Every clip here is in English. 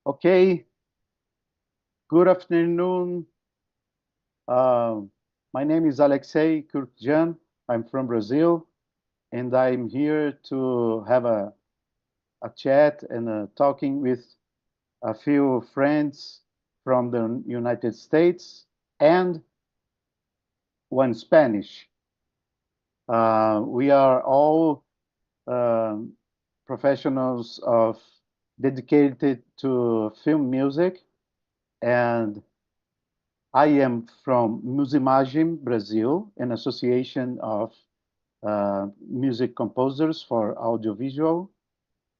Okay, good afternoon. My name is Alexey Kurkdjian. I'm from Brazil, and I'm here to have a chat and talking with a few friends from the United States and one Spanish. We are all professionals of dedicated to film music, and I am from Musimagem, Brazil, an association of music composers for audiovisual.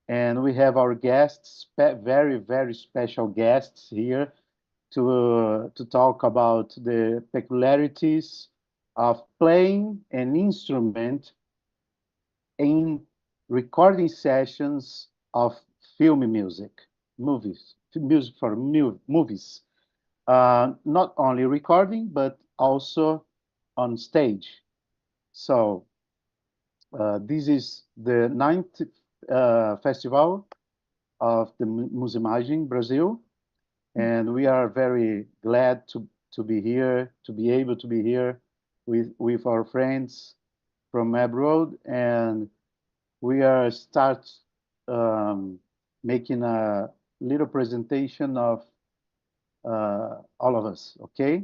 And we have our guests, very, very special guests here to talk about the peculiarities of playing an instrument in recording sessions of film music, music for movies. Not only recording, but also on stage. So this is the ninth festival of the Musimagem, Brazil, and we are very glad to be here, to be able to be here with our friends from abroad, and we are start making a little presentation of all of us, okay?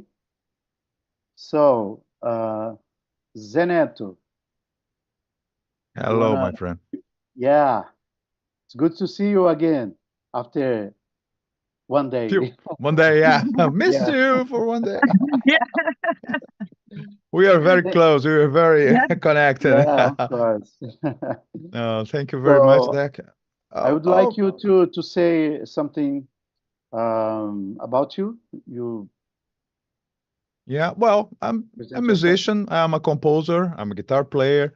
So, Zeneto, Hello, my friend. yeah, it's good to see you again after one day. One day, yeah. I missed Yeah. you for one day. Yeah. We are very close. We are very Yeah. connected. Yeah, of course. No, thank you very much, So Zach. I would like you to say something about you. Yeah, well, I'm a Present yourself. musician. I'm a composer. I'm a guitar player,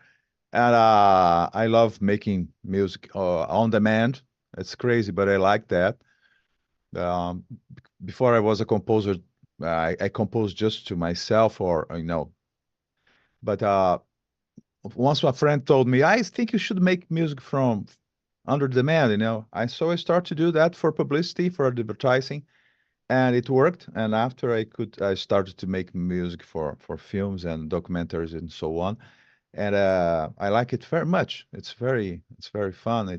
and I love making music on demand. It's crazy, but I like that. Um, Before I was a composer, I composed just to myself, or But once my friend told me, I think you should make music from under demand. So I started to do that for publicity, for advertising, and it worked. And after I started to make music for films and documentaries and so on. And I like it very much. It's very fun.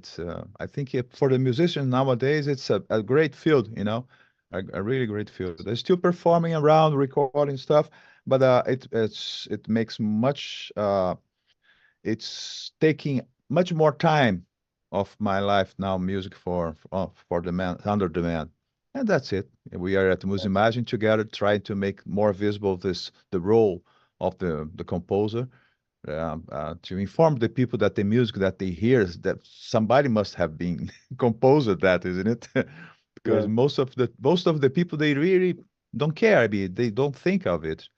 I think for the musician nowadays, it's a great field. A really great field. They're still performing around, recording stuff, but it makes much. It's taking much more time of my life now, music for demand, under demand. And that's it. We are at Musimagem together trying to make more visible the role of the composer, to inform the people that the music that they hear is that somebody must have been composed that, isn't it? Because Yeah. most of the people, they really don't care. I mean, they don't think of it.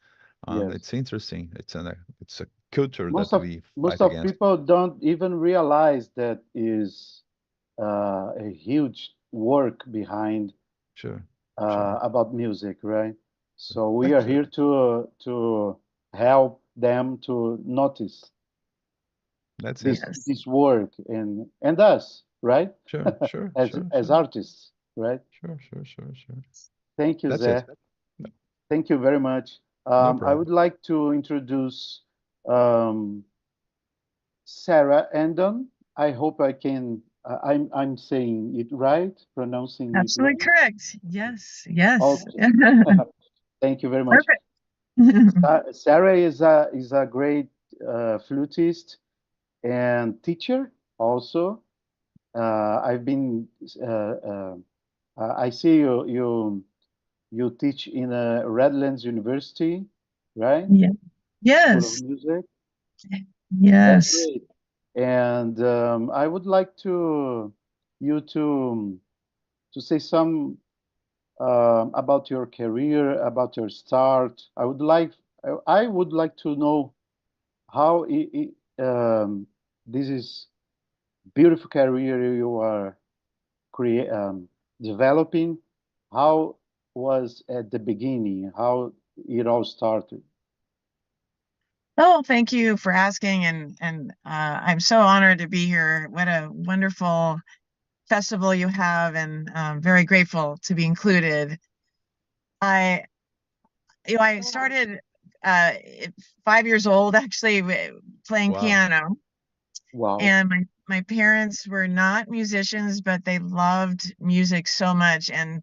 Yes. It's interesting. It's a culture Most that of we most fight of against. people don't even realize that is a huge work behind Sure, sure. about music, right? So we are That's here to help them to notice that's it. this Yes. this work and us, right? Sure, sure, As sure, as sure, artists, right? sure, sure, sure, sure. Thank you, That's it. Zé. Thank you very much. No I would problem. like to introduce um, Sara Andon. I hope I can. I'm saying it right, pronouncing it Absolutely right. correct. Yes. Yes. Okay. Thank you very much. Perfect. Sarah is a great flutist and teacher also. I've been. I see you teach in Redlands University, right? Yeah. School of Yes. Music. That's Yes. great. And I would like you to say some about your career, about your start. I would like to know how this is beautiful career you are developing. How was at the beginning? How it all started? Oh, thank you for asking, and I'm so honored to be here. What a wonderful festival you have, and very grateful to be included. I started 5 years old, actually, playing piano. Wow. And my parents were not musicians, but they loved music so much and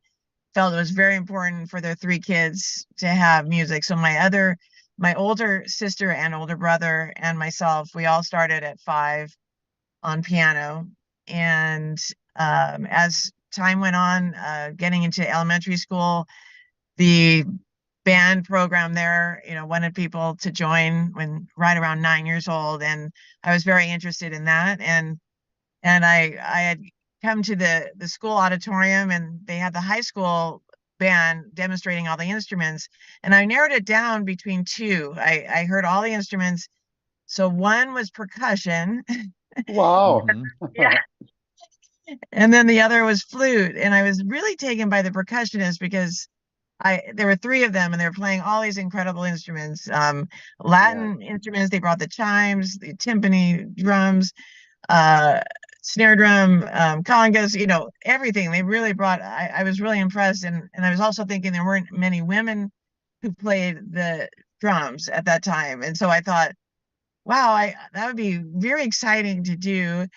felt it was very important for their 3 kids to have music. So my older sister and older brother and myself, we all started at 5 on piano. And as time went on, getting into elementary school, the band program there, wanted people to join when right around 9 years old, and I was very interested in that. And I had come to the school auditorium, and they had the high school band demonstrating all the instruments, and I narrowed it down between 2. I heard all the instruments. So one was percussion. Wow. Yeah. And then the other was flute. And I was really taken by the percussionist because there were 3 of them, and they were playing all these incredible instruments, Latin instruments. They brought the chimes, the timpani, drums, snare drum, congas, everything. They really brought, I was really impressed. And I was also thinking there weren't many women who played the drums at that time. And so I thought, wow, that would be very exciting to do.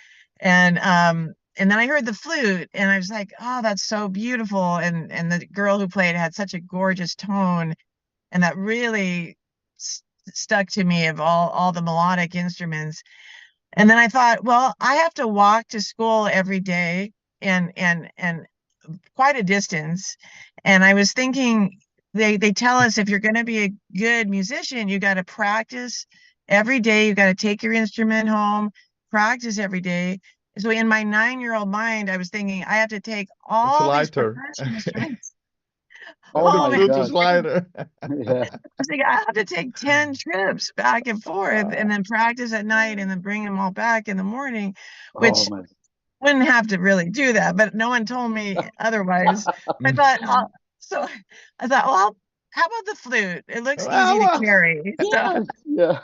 And then I heard the flute, and I was like, oh, that's so beautiful. And the girl who played had such a gorgeous tone, and that really stuck to me of all the melodic instruments. And then I thought, well, I have to walk to school every day, and quite a distance. And I was thinking, they tell us if you're going to be a good musician, you got to practice every day. You got to take your instrument home, practice every day. So in my 9-year-old mind, I was thinking I have to take all these percussion instruments. Oh my God. Lighter. Yeah. I was thinking I have to take 10 trips back and forth, and then practice at night, and then bring them all back in the morning, which wouldn't have to really do that, but no one told me otherwise. I thought, well, how about the flute? It looks easy to carry. Yes, yeah.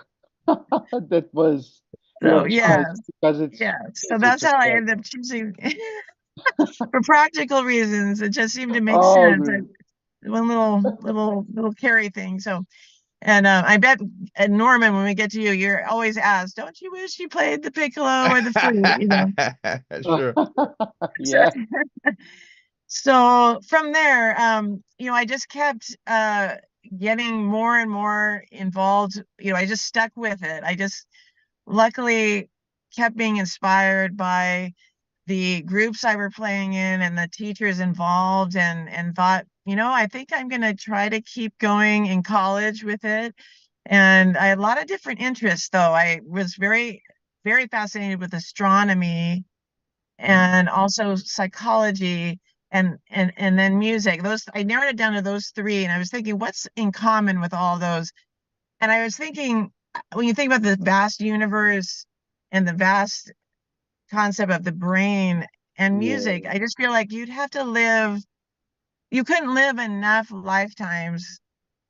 That was so yeah, because it's so that's how I ended up choosing. For practical reasons, it just seemed to make sense. One little carry thing. So, and I bet, Norman, when we get to you, you're always asked, don't you wish you played the piccolo or the flute? Sure. Yeah. So from there, I just kept getting more and more involved. I just stuck with it. I just luckily kept being inspired by the groups I were playing in and the teachers involved, and thought, I think I'm going to try to keep going in college with it. And I had a lot of different interests, though. I was very, very fascinated with astronomy, and also psychology, and then music. I narrowed it down to those 3, and I was thinking, what's in common with all those? And I was thinking, when you think about the vast universe and the vast concept of the brain and music, I just feel like you couldn't live enough lifetimes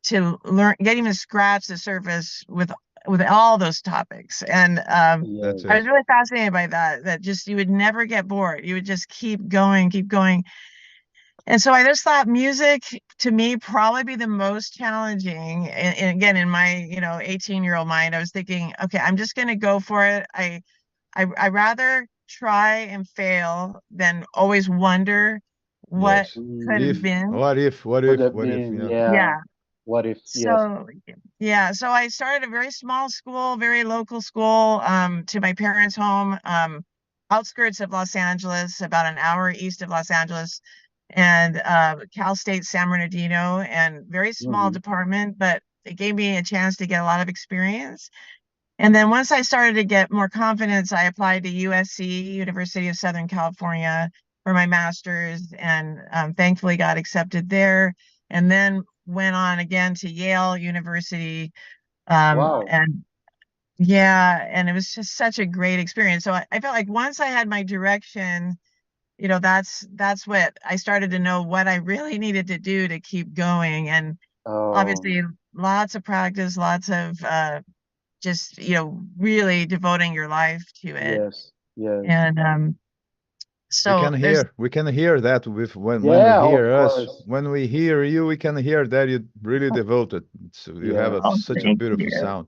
to get even scratch the surface with all those topics. And I was really fascinated by that just you would never get bored. You would just keep going. And so I just thought music, to me, probably be the most challenging. And again, in my 18-year-old mind, I was thinking, okay, I'm just going to go for it. I rather try and fail than always wonder what could have been. What if? Yeah. What if? So I started a very small school, very local school, to my parents' home, outskirts of Los Angeles, about an hour east of Los Angeles, and Cal State San Bernardino, and very small department, but it gave me a chance to get a lot of experience. And then once I started to get more confidence, I applied to USC, University of Southern California, for my master's, and thankfully got accepted there. And then went on again to Yale University. Wow. And it was just such a great experience. So I felt like once I had my direction, that's what I started to know what I really needed to do to keep going. And obviously lots of practice, lots of just really devoting your life to it. Yes. And So there's we can hear that with when we Yeah, of hear us. course. When we hear you, we can hear that you really devoted. You have Yeah. oh, such a thank beautiful you. sound.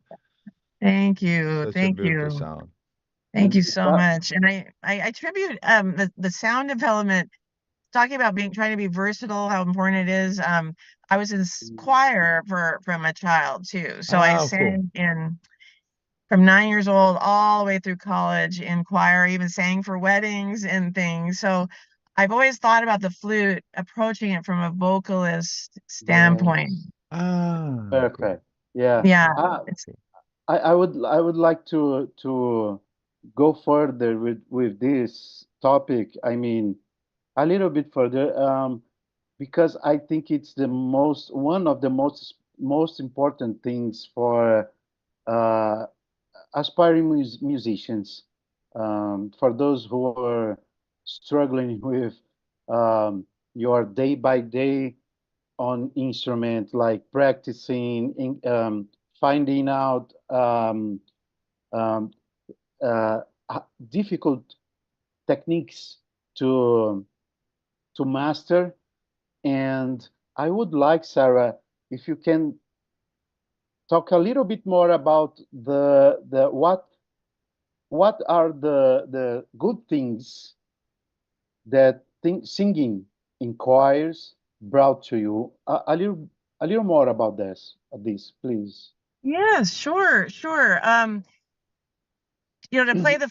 Thank you. Such a Thank beautiful you. sound. Thank And you so much. And I attribute the sound development, talking about trying to be versatile, how important it is. I was in choir from a child too. So I Cool. sang from 9 years old all the way through college in choir, even sang for weddings and things. So I've always thought about the flute, approaching it from a vocalist standpoint. yes, Cool. perfect. Yeah. Yeah, Uh, it's I would like to go further with this topic. I mean, a little bit further, because I think it's one of the most important things for uh, aspiring musicians, for those who are struggling with your day by day on instrument, like practicing, finding out um, uh, difficult techniques to master. And I would like, Sarah, if you can talk a little bit more about the what are the good things that singing in choirs brought to you. A little more about this, please. yes, sure. To play the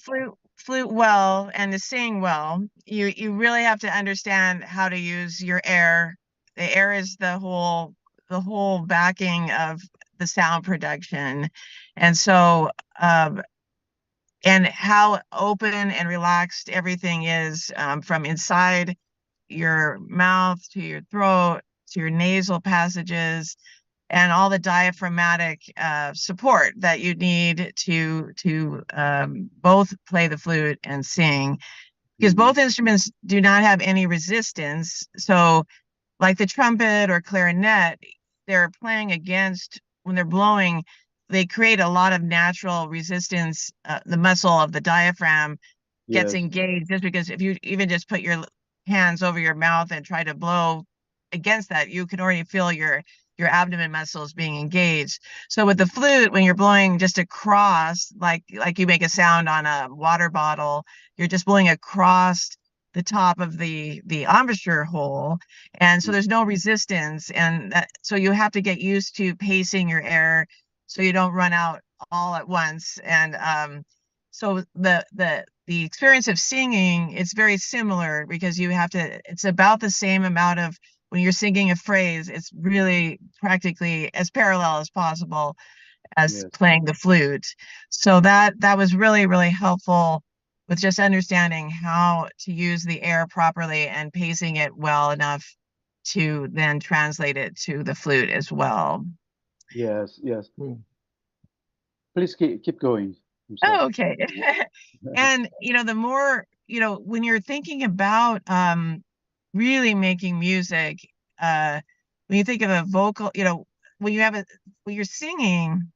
flute well and to sing well, you really have to understand how to use your air. The air is the whole backing of the sound production. And so and how open and relaxed everything is, from inside your mouth to your throat to your nasal passages, and all the diaphragmatic support that you need to both play the flute and sing, because Mhm. both instruments do not have any resistance. So like the trumpet or clarinet, they're playing against, when they're blowing, they create a lot of natural resistance. The muscle of the diaphragm gets Yes. engaged, just because if you even just put your hands over your mouth and try to blow against that, you can already feel your abdomen muscles being engaged. So with the flute, when you're blowing just across, like you make a sound on a water bottle, you're just blowing across the top of the embouchure hole, and so there's no resistance, and so you have to get used to pacing your air so you don't run out all at once. And so the experience of singing, it's very similar, because it's about the same amount of, when you're singing a phrase, it's really practically as parallel as possible as Yes. playing the flute. So that was really, really helpful with just understanding how to use the air properly and pacing it well enough to then translate it to the flute as well. Yes. Yes. Cool. Please keep going. I'm sorry. Oh, okay. And the more, when you're thinking about really making music, when you think of a vocal, when you're singing,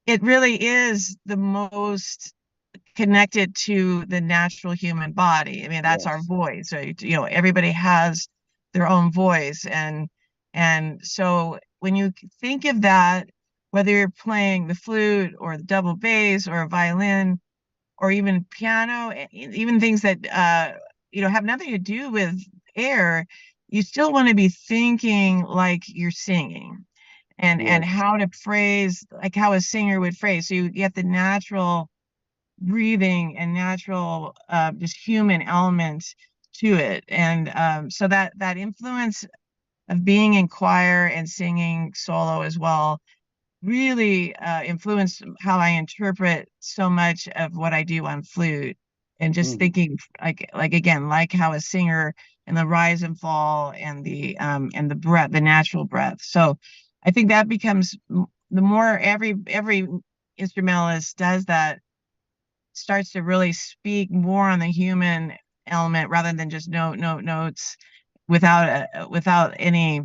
it really is the most connected to the natural human body. I mean, that's our Yes. voice. So, everybody has their own voice, and so when you think of that, whether you're playing the flute or the double bass or a violin or even piano, even things that have nothing to do with air, you still want to be thinking like you're singing, and Yes. how to phrase, like how a singer would phrase. So you get the natural breathing and natural just human element to it. And so that influence of being in choir and singing solo as well really influenced how I interpret so much of what I do on flute. And just Mhm. thinking, like again, like how a singer, and the rise and fall, and the breath, the natural breath. So I think that becomes, the more every instrumentalist does that, starts to really speak more on the human element rather than just notes, without any,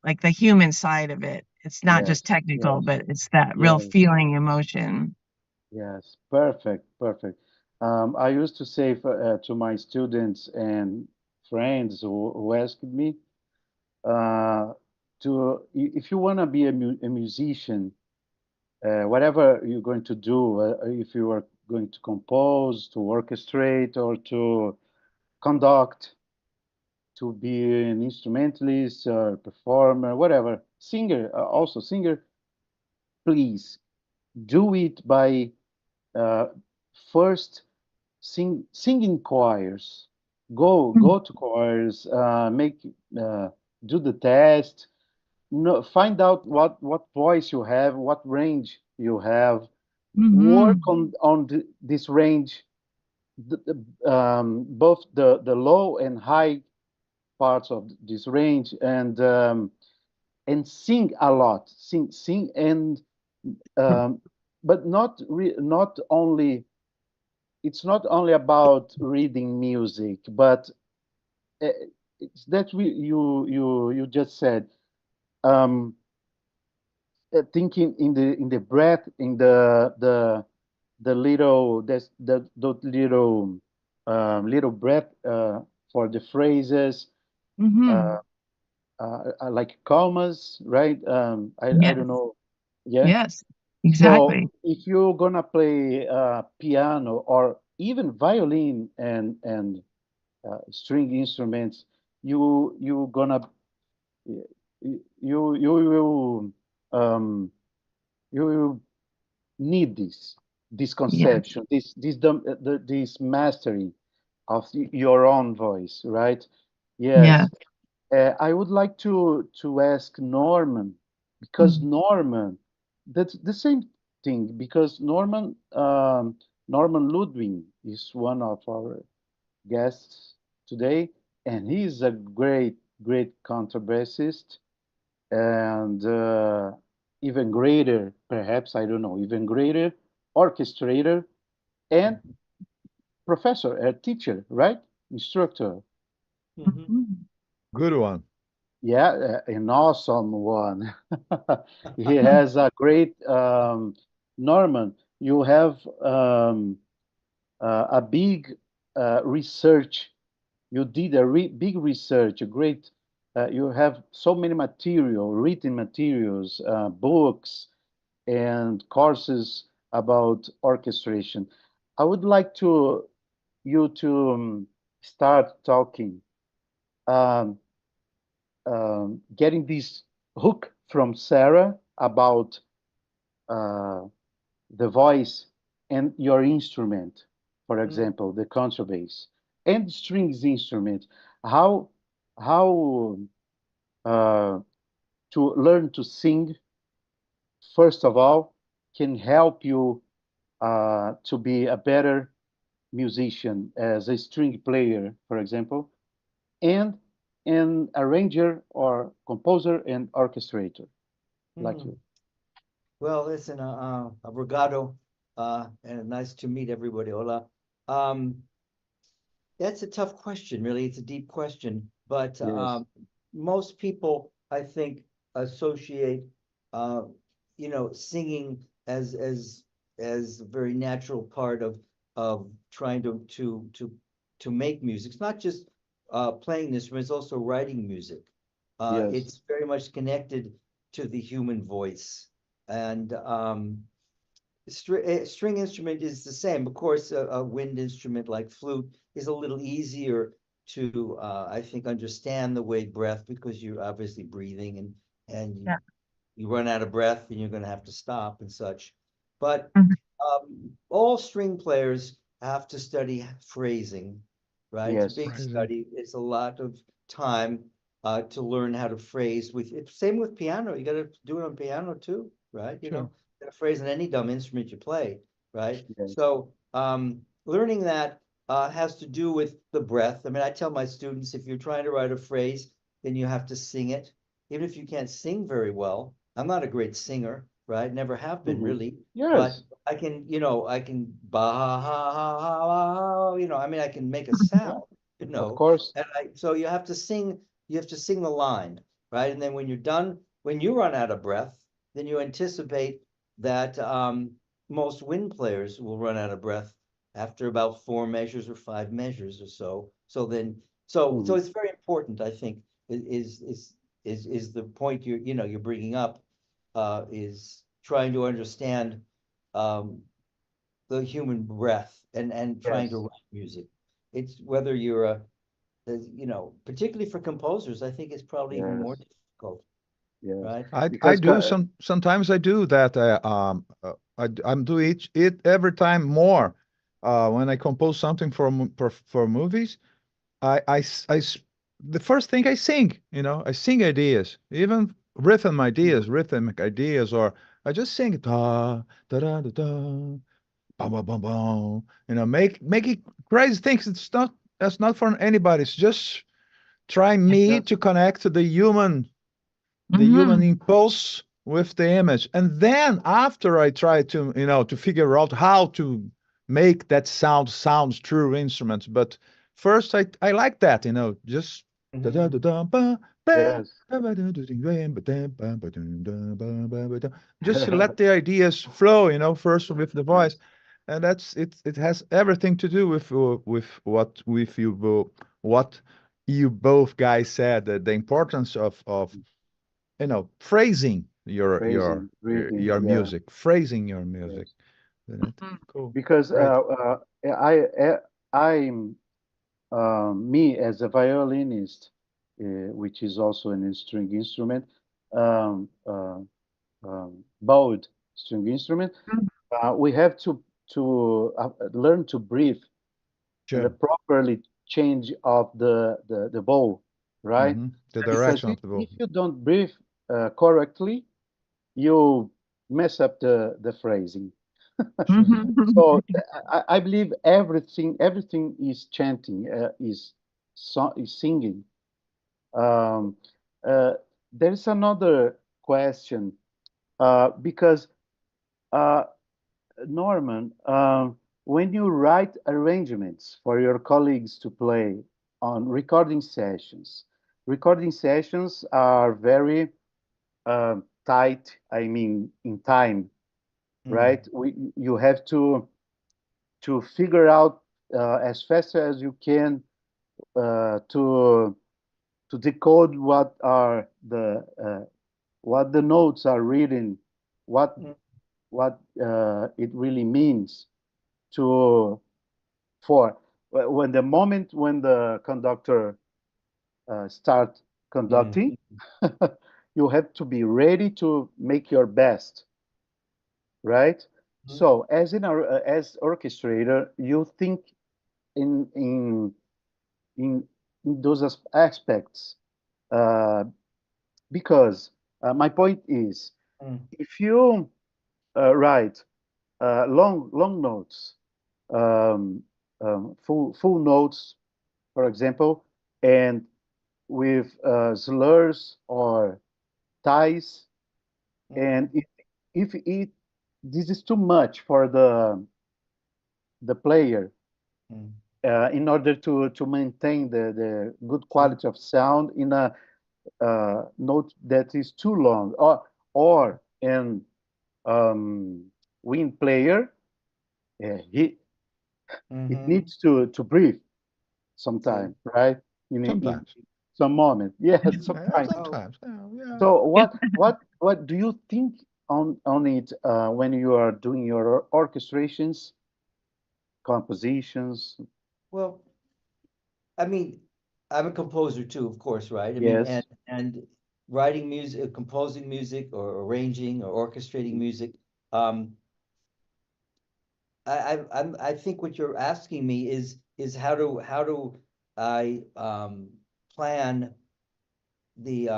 like, the human side of it. It's not just Yes. technical, Yes. but it's that real Yes. feeling, emotion. Yes. Perfect. Perfect. I used to say to my students and friends who asked me if you want to be a musician, whatever you're going to do, if you are going to compose, to orchestrate, or to conduct, to be an instrumentalist or performer, whatever, singer, also singer, please do it by uh, first singing choirs. Go to choirs, make do the test, find out what voice you have, what range you have, work on this range, both the low and high parts of this range, and sing a lot, sing, and but not only. It's not only about reading music, but it's that you just said. Um, Thinking in the breath, in the little the little little breath for the phrases, like commas, right? I don't know. Yeah. Yes, So exactly. if you're gonna play piano or even violin and string instruments, you gonna you will you will need this Yes, conception, this mastery of your own voice, right? yeah. Yes. I would like to ask Norman, because Norman, that's the same thing, because Norman Ludwin is one of our guests today, and he's a great contrabassist, and even greater, perhaps, I don't know, even greater orchestrator and professor, a teacher, right? Instructor. Good one. Yeah, an awesome one. He has a great Norman. You have a big research. You did a big research, a great. You have so many material, written materials, books, and courses about orchestration. I would like to start talking. Um, Getting this hook from Sarah about uh, the voice and your instrument, for example, the contrabass and strings instrument. How how uh, to learn to sing, first of all, can help you to be a better musician as a string player, for example, and an arranger or composer and orchestrator like you. Well, listen, obrigado, and nice to meet everybody. Hola. Um, that's a tough question, really. It's a deep question, but Yes. most people, I think, associate, uh, singing as a very natural part of trying to make music. It's not just playing this, but it's also writing music. Yes. It's very much connected to the human voice, and string instrument is the same. Of course, a wind instrument like flute is a little easier to, I think, understand the way breath, because you're obviously breathing, and Yeah. you run out of breath and you're going to have to stop and such. But Mhm. all string players have to study phrasing, right? It's a Yes. big Phrasing. study. It's a lot of time to learn how to phrase. With it, same with piano. You got to do it on piano too, right? Sure. A phrase in any dumb instrument you play, right? Yes. So learning that has to do with the breath. I mean, I tell my students, if you're trying to write a phrase, then you have to sing it, even if you can't sing very well. I'm not a great singer, right? Never have been Hmm. really, but Yes. I can ba ha ha ha ha, I mean, I can make a Yeah. sound, Of course. and so you have to sing the line, right? And then when you're done, when you run out of breath, then you anticipate that most wind players will run out of breath after about 4 measures or 5 measures or so. So it's very important, I think, is the point you're bringing up, is trying to understand the human breath and trying to write music. It's whether you're particularly for composers, I think it's probably even more difficult. Yes. Right. I do sometimes I do that. I'm doing it every time more. When I compose something for movies, the first thing I sing, I sing ideas, even rhythmic ideas, or I just sing da da da da da, bum bum bum bum. Make it crazy things. That's not for anybody. It's just try me to connect to the human impulse with the image, and then after I try to to figure out how to make that sounds true instruments. But first I like that, just Yes. just to let the ideas flow, first with the voice. And that's it has everything to do with what you both guys said, the importance of phrasing your music, phrasing your music. Cool. Because I'm me as a violinist, which is also an string instrument, um, uh, bowed string instrument. We have to learn to breathe and the properly change of the bow, right? The Because direction of the bow. if you don't breathe correctly, you mess up the phrasing. So I believe everything is chanting, is singing. Um, there is another question, because Norman, when you write arrangements for your colleagues to play on recording sessions are very tight. I mean, in time, right? You have to figure out as fast as you can to decode what the notes are reading, what it really means to for when the conductor start conducting. You have to be ready to make your best, right? So as orchestrator, you think in those aspects, because my point is, if you write long notes, full notes, for example, and with slurs or ties, and if this is too much for the player, in order to maintain the good quality of sound in a note that is too long, or in wind player, it needs to breathe sometime, right? In some moment, yes, sometimes. So what do you think on it when you are doing your orchestrations, compositions? Well, I mean, I'm a composer too, of course, right? I Yes. mean, and writing music, composing music, or arranging or orchestrating music. I think what you're asking me is how do I plan the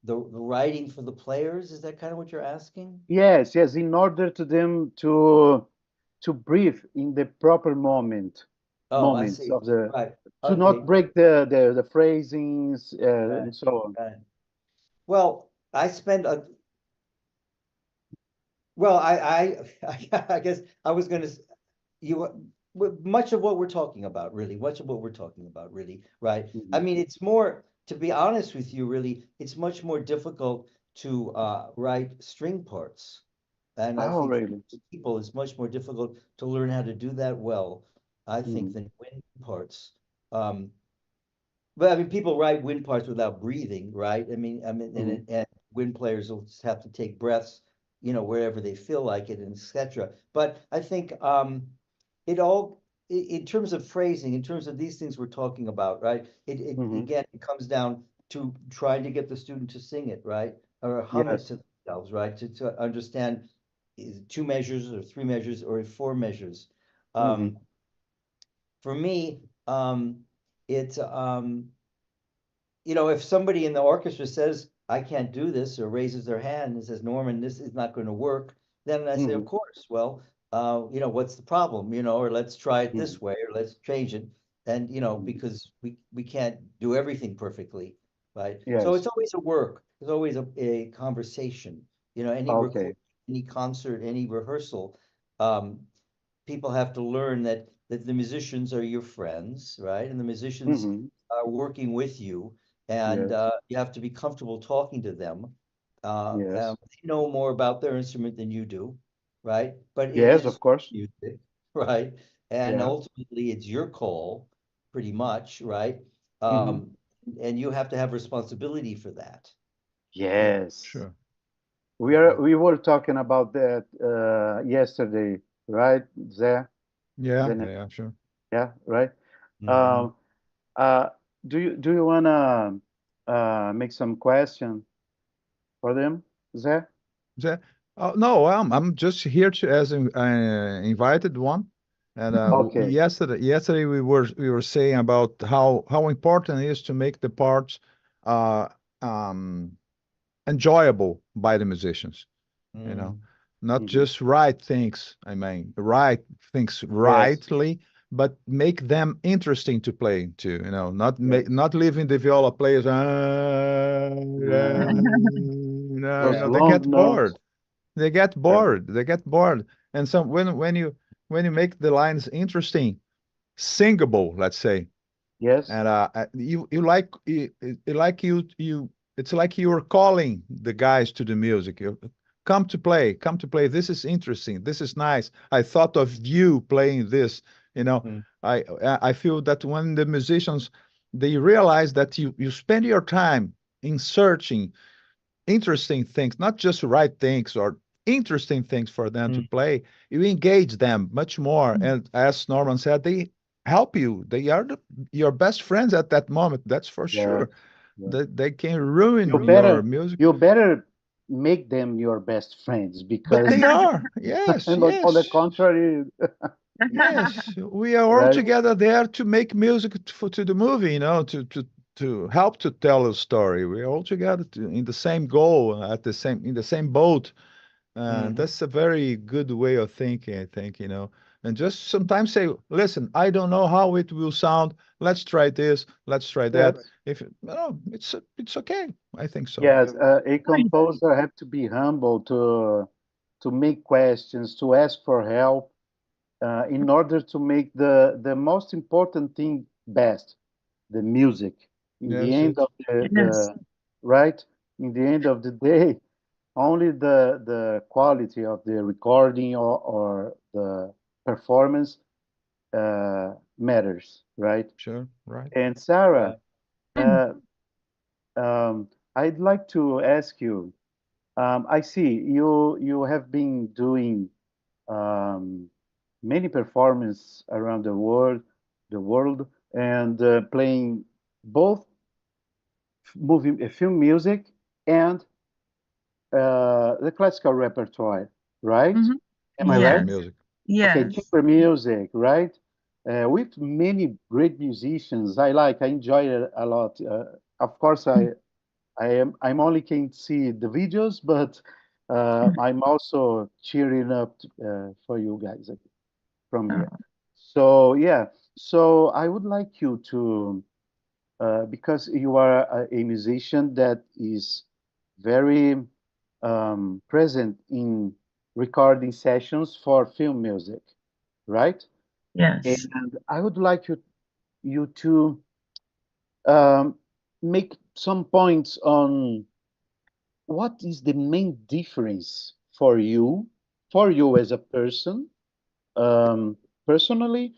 writing for the players? Is that kind of what you're asking? Yes, in order to them to breathe in the proper moments I see. of the Right. to not break the phrasings and so on. Well, I guess I was going to much of what we're talking about, really, right? I mean, it's more, to be honest with you, really, it's much more difficult to write string parts And I Oh, think really? for people, it's much more difficult to learn how to do that well, I think, than wind parts. But I mean, people write wind parts without breathing, right? And wind players will just have to take breaths, wherever they feel like it, and etc. But I think it all, in terms of phrasing, in terms of these things we're talking about, right? Again, it comes down to trying to get the student to sing it, right? Or hum it Yes. to themselves, right? To understand, is it 2 measures or 3 measures or 4 measures. For me, it's if somebody in the orchestra says, I can't do this, or raises their hand and says, Norman, this is not going to work, then I say, of course, well, what's the problem, or let's try it this way, or let's change it. And, because we can't do everything perfectly, right? So it's Yes. always a work. It's always a conversation, any Okay. any concert, any rehearsal. People have to learn that the musicians are your friends, right? And the musicians are working with you, and Yes. you have to be comfortable talking to them. Yes. They know more about their instrument than you do, right? But it Yes, is of course. music, right? And Yeah. ultimately, it's your call, pretty much, right? Mhm. And you have to have responsibility for that. Yes. Sure. We were talking about that yesterday, right, Zé? Yeah, Zé, yeah, sure. yeah, right. Mhm. Um, uh, do you wanna make some question for them, Zé? No, I'm just here to as an invited one. And Okay. yesterday we were saying about how important it is to make the parts uh um enjoyable by the musicians, you know, not Mhm. just write things. I mean, write things Yes. rightly, but make them interesting to play to, Yes. not leaving the viola players, Yeah. Those they long get notes. bored. They get Yeah. bored. They get bored. And so when you make the lines interesting, singable, let's say, Yes. and you like you like you it's like you're calling the guys to the music. You come to play. This is interesting. This is nice. I thought of you playing this. You know, Mhm. I feel that when the musicians they realize that you spend your time in searching interesting things, not just right things or interesting things for them to Mhm. play, you engage them much more. And as Norman said, they help you. They are your best friends at that moment. That's for Yes. sure. Yes. They can You ruin your better music, you better make them your best friends but because they are. Yes, and on the yes. contrary, Yes, we are all right? together there to make music to the movie, to help to tell a story. We're all together in the same goal, in the same boat. Mhm. That's a very good way of thinking, I think, and just sometimes say, listen, I don't know how it will sound. Let's try this. Let's try that. Yes. If no, it's okay. I think so. Yes, a composer have to be humble to make questions, to ask for help, in order to make the most important thing best, the music. In the Yes, end it. of the Yes. right, in the end of the day, only the quality of the recording or the performance matters, right? Sure, right. And Sarah, Yeah. uh, I'd like to ask you. I see you have been doing um, many performances around the world, and playing both film music and the classical repertoire, right? Mhm. Am I Chamber right? Yes. music. Okay, Yes. chamber music, right? With many great musicians, I enjoy it a lot. Of course, I'm only can see the videos, but I'm also cheering up for you guys from here. So yeah, so I would like you to, because you are a musician that is very present in recording sessions for film music, right? Yes. And I would like you to um, make some points on what is the main difference for you for you as a person, personally,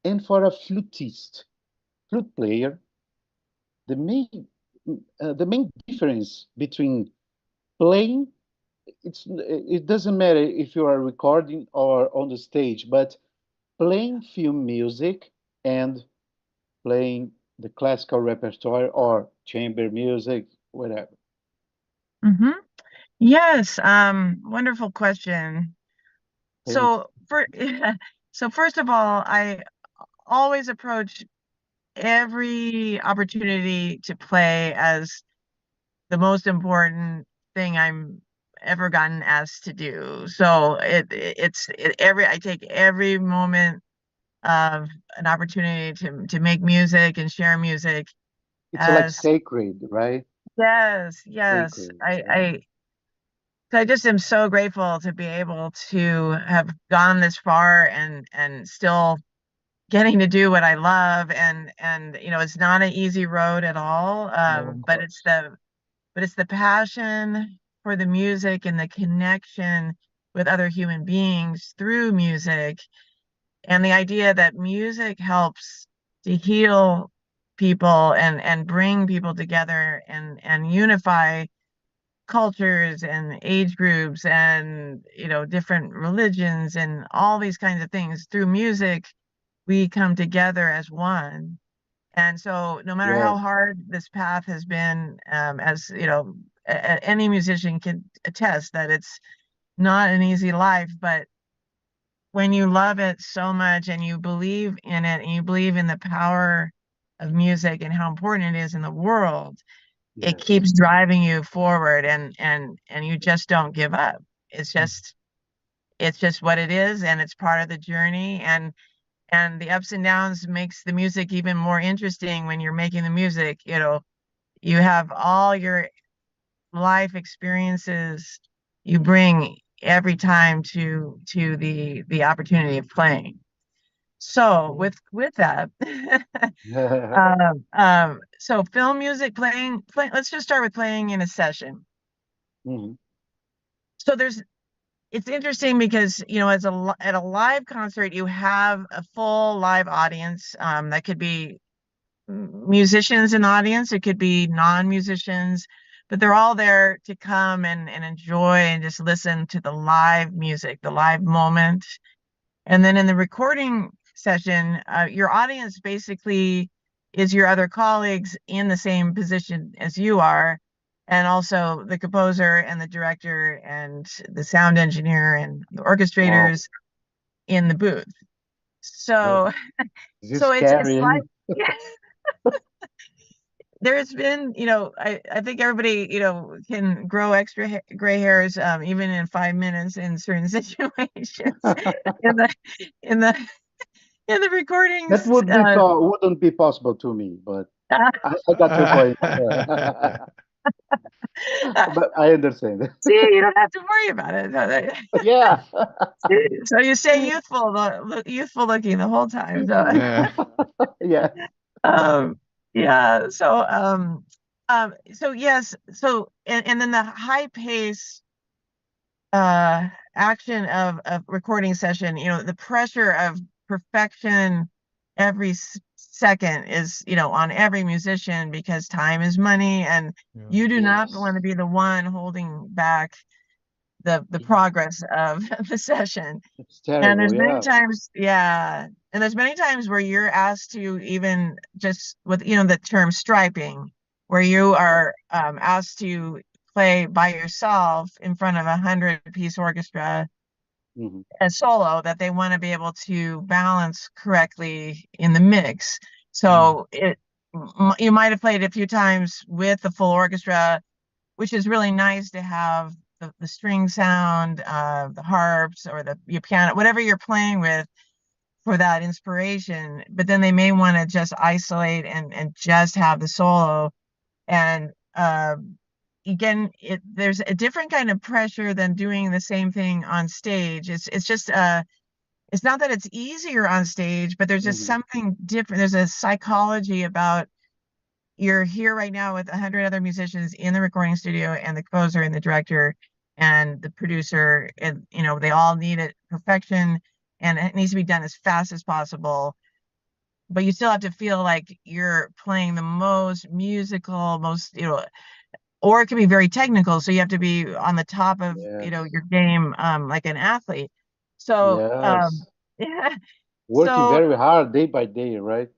and for a flute player, the main difference between playing, it doesn't matter if you are recording or on the stage, but playing film music and playing the classical repertoire or chamber music, whatever. Mm-hmm. Yes, wonderful question. So so first of all, I always approach every opportunity to play as the most important thing I'm ever gotten asked to do. So I take every moment of an opportunity to make music and share music It's like as sacred, right? yes. Sacred. Yeah. I just am so grateful to be able to have gone this far and still getting to do what I love, and it's not an easy road at all. No, But it's the passion for the music and the connection with other human beings through music, and the idea that music helps to heal people and bring people together and unify cultures and age groups and different religions and all these kinds of things. Through music we come together as one. And so no matter how yes, hard this path has been, as any musician can attest that it's not an easy life, but when you love it so much and you believe in it and you believe in the power of music and how important it is in the world, it yes. keeps driving you forward, and you just don't give up. It's just what it is, and it's part of the journey, and the ups and downs makes the music even more interesting. When you're making the music, you have all your life experiences you bring every time to the opportunity of playing. So with that, so film music, playing, let's just start with playing in a session. Mhm. So it's interesting because at a live concert you have a full live audience. That could be musicians in the audience, it could be non-musicians, but they're all there to come and enjoy and just listen to the live music, the live moment. And then in the recording session, your audience basically is your other colleagues in the same position as you are, and also the composer and the director and the sound engineer and the Wow, orchestrators in the booth. So this is so it's scary. like there's been, I think everybody, can grow extra gray hairs, even in 5 minutes in certain situations in the in the in the That recordings. wouldn't be possible to me, but I got your point. But I understand. See, you don't have to worry about it. Yeah. So you stay youthful looking the whole time. So, Yeah. Yeah. yeah. So yes. So and then the high pace action of a recording session, the pressure of perfection every second is, on every musician, because time is money, and Yeah. you do not Yes. want to be the one holding back the Yeah. progress of the session. It's And terrible. there's many Yeah. times, yeah, and there's many times where you're asked to, even just with the term striping, where you are asked to play by yourself in front of 100-piece orchestra, Mhm. a solo that they want to be able to balance correctly in the mix. Mm. So you might have played a few times with the full orchestra, which is really nice to have the string sound, the harps or your piano, whatever you're playing with, for that inspiration. But then they may want to just isolate and just have the solo. And again, there's a different kind of pressure than doing the same thing on stage. It's just it's not that it's easier on stage, but there's just Mhm. something different. There's a psychology about, you're here right now with 100 other musicians in the recording studio and the composer and the director, and the producer, and they all need it perfection, and it needs to be done as fast as possible. But you still have to feel like you're playing the most musical, most, or it can be very technical. So you have to be on the top of, Yes. your game, like an athlete. So, Yes. yeah. Working So, very hard day by day, right?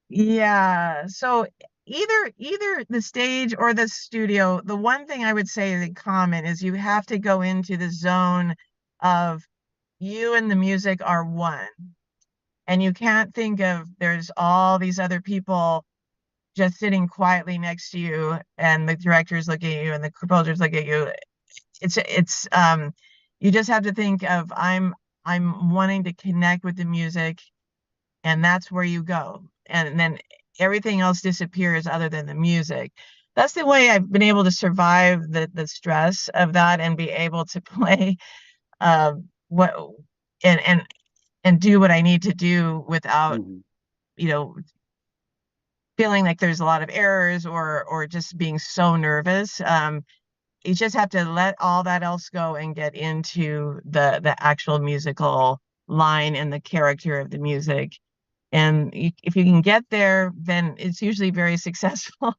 yeah. So either the stage or the studio, the one thing I would say in common is you have to go into the zone of you and the music are one. And you can't think of there's all these other people just sitting quietly next to you, and the directors look at you and the composers look at you. It's you just have to think of I'm wanting to connect with the music, and that's where you go. And then everything else disappears other than the music. That's the way I've been able to survive the stress of that and be able to play what and and do what I need to do without, Mhm. you know, feeling like there's a lot of errors or just being so nervous. You just have to let all that else go and get into the actual musical line and the character of the music. And if you can get there, then it's usually very successful.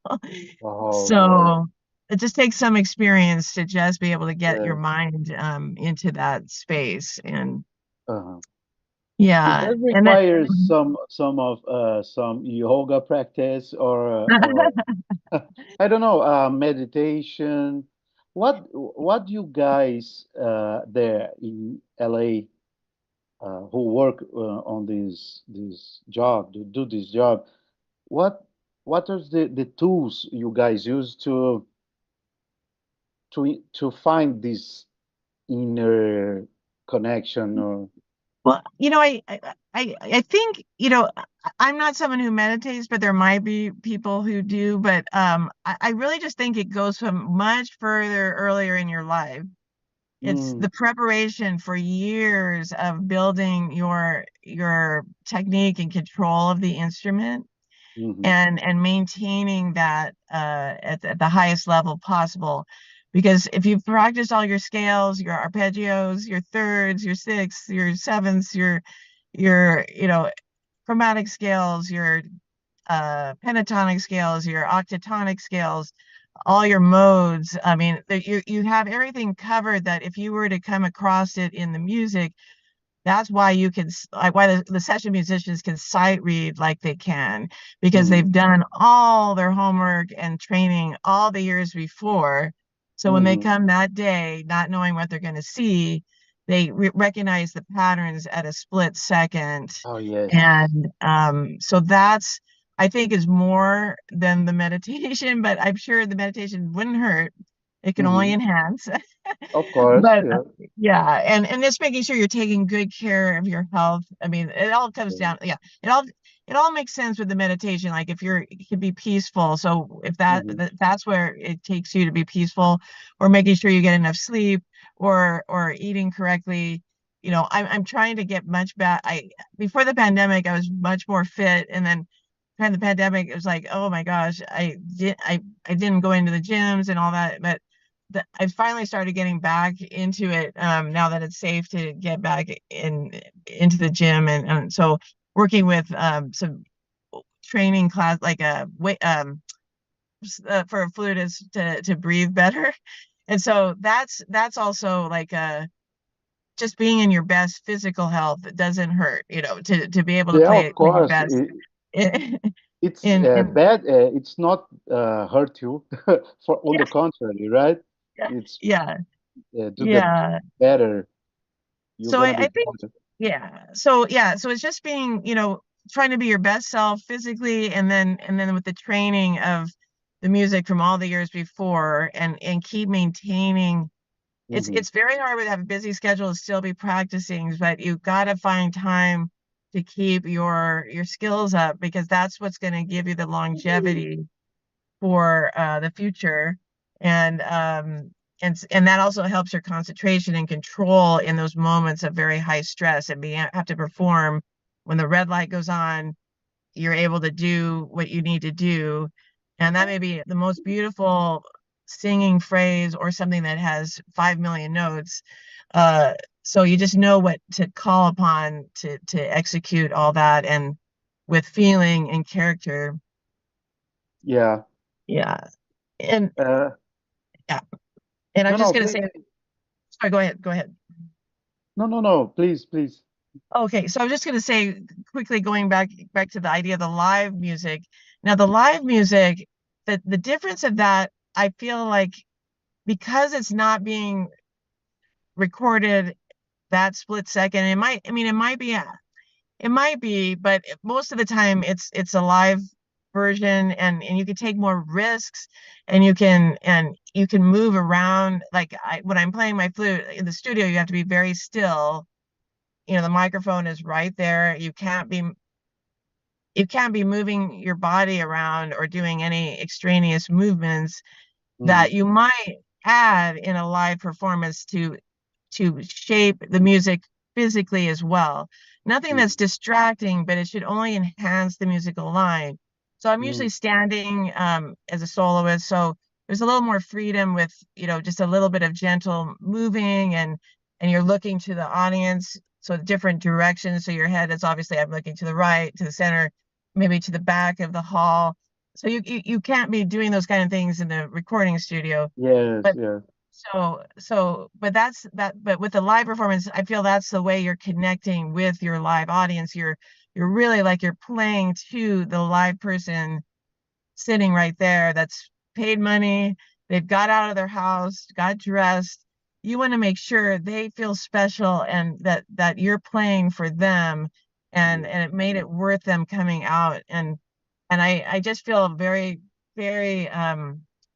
Oh, great. So it just takes some experience to just be able to get your Yes. mind into that space. And Uh-huh. Does yeah, that and then require some yoga practice or I don't know, meditation? What you guys there in LA who work on this job, do this job? What what are the tools you guys use to find this inner connection or well, I think, I'm not someone who meditates, but there might be people who do. But I really just think it goes from much further earlier in your life. It's mm, the preparation for years of building your technique and control of the instrument, mhm, and maintaining that at the highest level possible. Because if you've practiced all your scales, your arpeggios, your thirds, your sixths, your sevenths, your chromatic scales, your pentatonic scales, your octatonic scales, all your modes. I mean, you have everything covered, that if you were to come across it in the music, that's why you can, like, why the session musicians can sight read like they can, because mm, they've done all their homework and training all the years before. So when they mhm. come that day, not knowing what they're going to see, they recognize the patterns at a split second. Oh yes. And so that's, I think, is more than the meditation, but I'm sure the meditation wouldn't hurt. It can only Mhm. enhance. Of course, But yeah. yeah, and just making sure you're taking good care of your health. I mean, it all comes down, Yes. yeah, it all makes sense with the meditation. Like, if it can be peaceful. So if Mhm. that's where it takes you to be peaceful, or making sure you get enough sleep, or eating correctly. I'm trying to get much better. Before the pandemic, I was much more fit, and then kind of the pandemic, it was like, oh my gosh, I didn't go into the gyms and all that. But I finally started getting back into it, now that it's safe to get back into the gym, and so working with some training class, like a way, for a flutist to breathe better. And so that's also like just being in your best physical health. It doesn't hurt, to be able to Yeah, play of your course. best in It's in bad. It's not hurt you. For on yeah, the contrary, right? yeah, It's yeah, do the yeah. better. You're So gonna I be think, better. yeah, so it's just being, trying to be your best self physically, and then with the training of the music from all the years before, and keep maintaining. it's Mhm. it's very hard to have a busy schedule to still be practicing, but you got to find time to keep your skills up, because that's what's going to give you the longevity for the future. And that also helps your concentration and control in those moments of very high stress, and have to perform when the red light goes on. You're able to do what you need to do, and that may be the most beautiful singing phrase or something that has 5 million notes. So you just know what to call upon to execute all that, and with feeling and character. Yeah. Yeah. And Yeah. and I'm No, just no, going to say, please. sorry, go ahead. Go ahead. No, please. Okay, so I was just going to say quickly, going back to the idea of the live music. Now, the live music, the difference of that, I feel like, because it's not being recorded that split second, it might be, but most of the time it's a live version, and you can take more risks, and you can move around. Like when I'm playing my flute in the studio, you have to be very still. The microphone is right there. You can't be moving your body around or doing any extraneous movements that you might add in a live performance to shape the music physically as well. Nothing that's distracting, but it should only enhance the musical line. So I'm usually standing as a soloist, so there's a little more freedom with just a little bit of gentle moving, and you're looking to the audience, so different directions. So your head is obviously, I'm looking to the right, to the center, maybe to the back of the hall. So you can't be doing those kind of things in the recording studio. Yes, but yeah. But with the live performance, I feel that's the way you're connecting with your live audience. You're really like you're playing to the live person sitting right there that's paid money. They've got out of their house, got dressed. You want to make sure they feel special, and that you're playing for them, and it made it worth them coming out. And I just feel very, very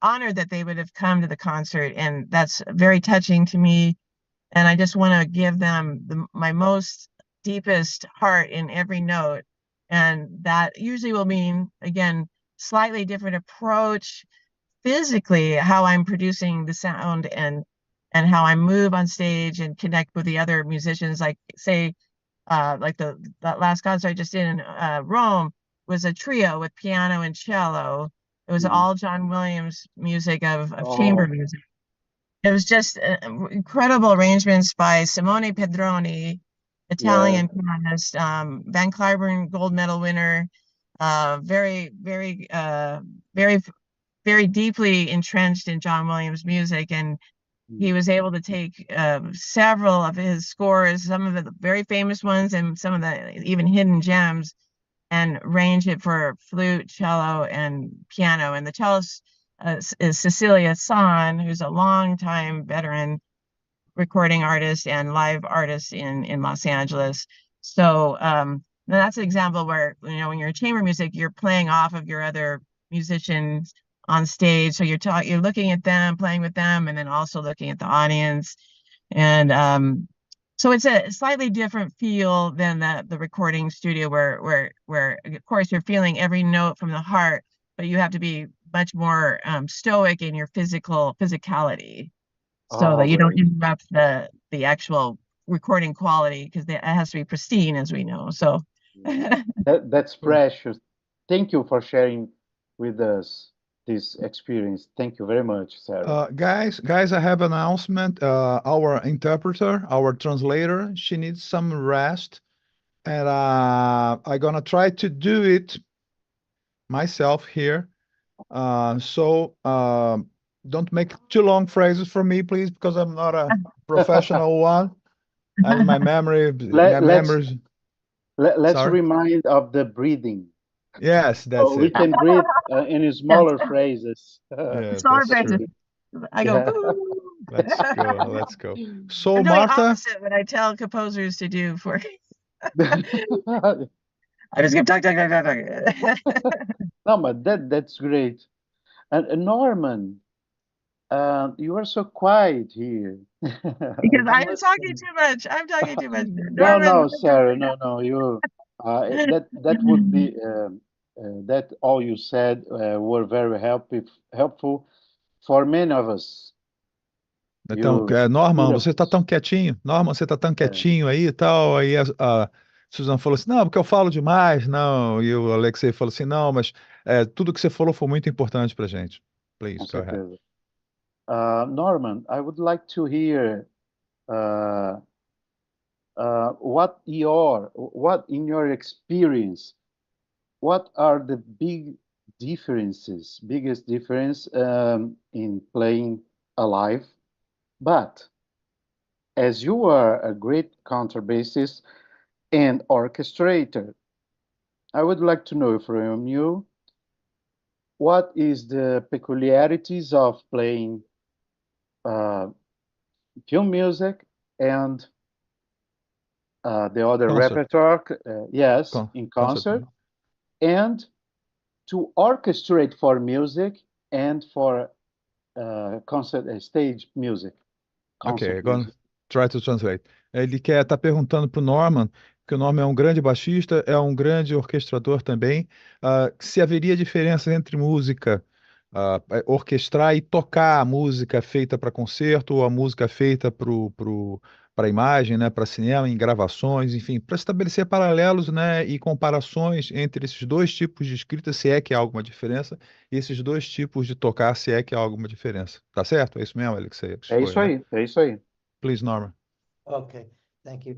honored that they would have come to the concert, and that's very touching to me. And I just want to give them my most deepest heart in every note, and that usually will mean, again, slightly different approach physically, how I'm producing the sound, and how I move on stage and connect with the other musicians. Like, say, like that last concert I just did in Rome was a trio with piano and cello. It was all John Williams music of chamber music. It was just incredible arrangements by Simone Pedroni, Italian pianist, Van Cliburn gold medal winner, very, very, very, very deeply entrenched in John Williams music. And he was able to take several of his scores, some of the very famous ones and some of the even hidden gems, and arrange it for flute, cello, and piano. And the cellist is Cecilia San, who's a longtime veteran recording artist and live artist in Los Angeles. So that's an example where, when you're in chamber music, you're playing off of your other musicians on stage. So you're looking at them, playing with them, and then also looking at the audience. And so it's a slightly different feel than the recording studio, where of course you're feeling every note from the heart, but you have to be much more stoic in your physicality, so that you don't interrupt the actual recording quality, because it has to be pristine, as we know. So that's precious. Thank you for sharing with us this experience. Thank you very much, Sarah. Guys, I have an announcement. Our interpreter, our translator, she needs some rest, and I'm gonna try to do it myself here. So don't make too long phrases for me, please, because I'm not a professional one. And my memory, let's Sorry? remind of the breathing. Yes, that's We it. can breathe in smaller phrases. Yeah, smaller that's true. phrases. I go. Yeah. Let's go. So I'm doing Martha, opposite what I tell composers to do for. I just keep talk. No, but that's great. And Norman, you are so quiet here. Because I'm talking too much. I'm talking too much. No, Sarah, no. You that would be that all you said were very helpful for many of us. então, Norman, você tá tão quietinho. Norman, você tá tão quietinho aí e tal. Aí a Susan falou assim, não, porque eu falo demais. Não, e o Alexey falou assim, não, mas tudo que você falou foi muito importante pra gente. Please, go ahead. Norman, I would like to hear what in your experience, what are the biggest difference in playing alive? But as you are a great contrabassist and orchestrator, I would like to know from you what is the peculiarities of playing film music and the other Concert. repertoire, yes, in Concert. concert, and to orchestrate for music and for concert stage music. Okay, Concert agora music. try to translate. Ele tá perguntando para o Norman, que o Norman é um grande baixista, é um grande orquestrador também, se haveria diferença entre música, orquestrar e tocar a música feita para concerto ou a música feita para imagem, né, para cinema, em gravações, enfim, para estabelecer paralelos, né, e comparações entre esses dois tipos de escrita, se é que há alguma diferença, e esses dois tipos de tocar, se é que há alguma diferença. Tá certo? É isso mesmo, Alexey? É isso aí, é isso aí. Please, Norman. Okay, thank you.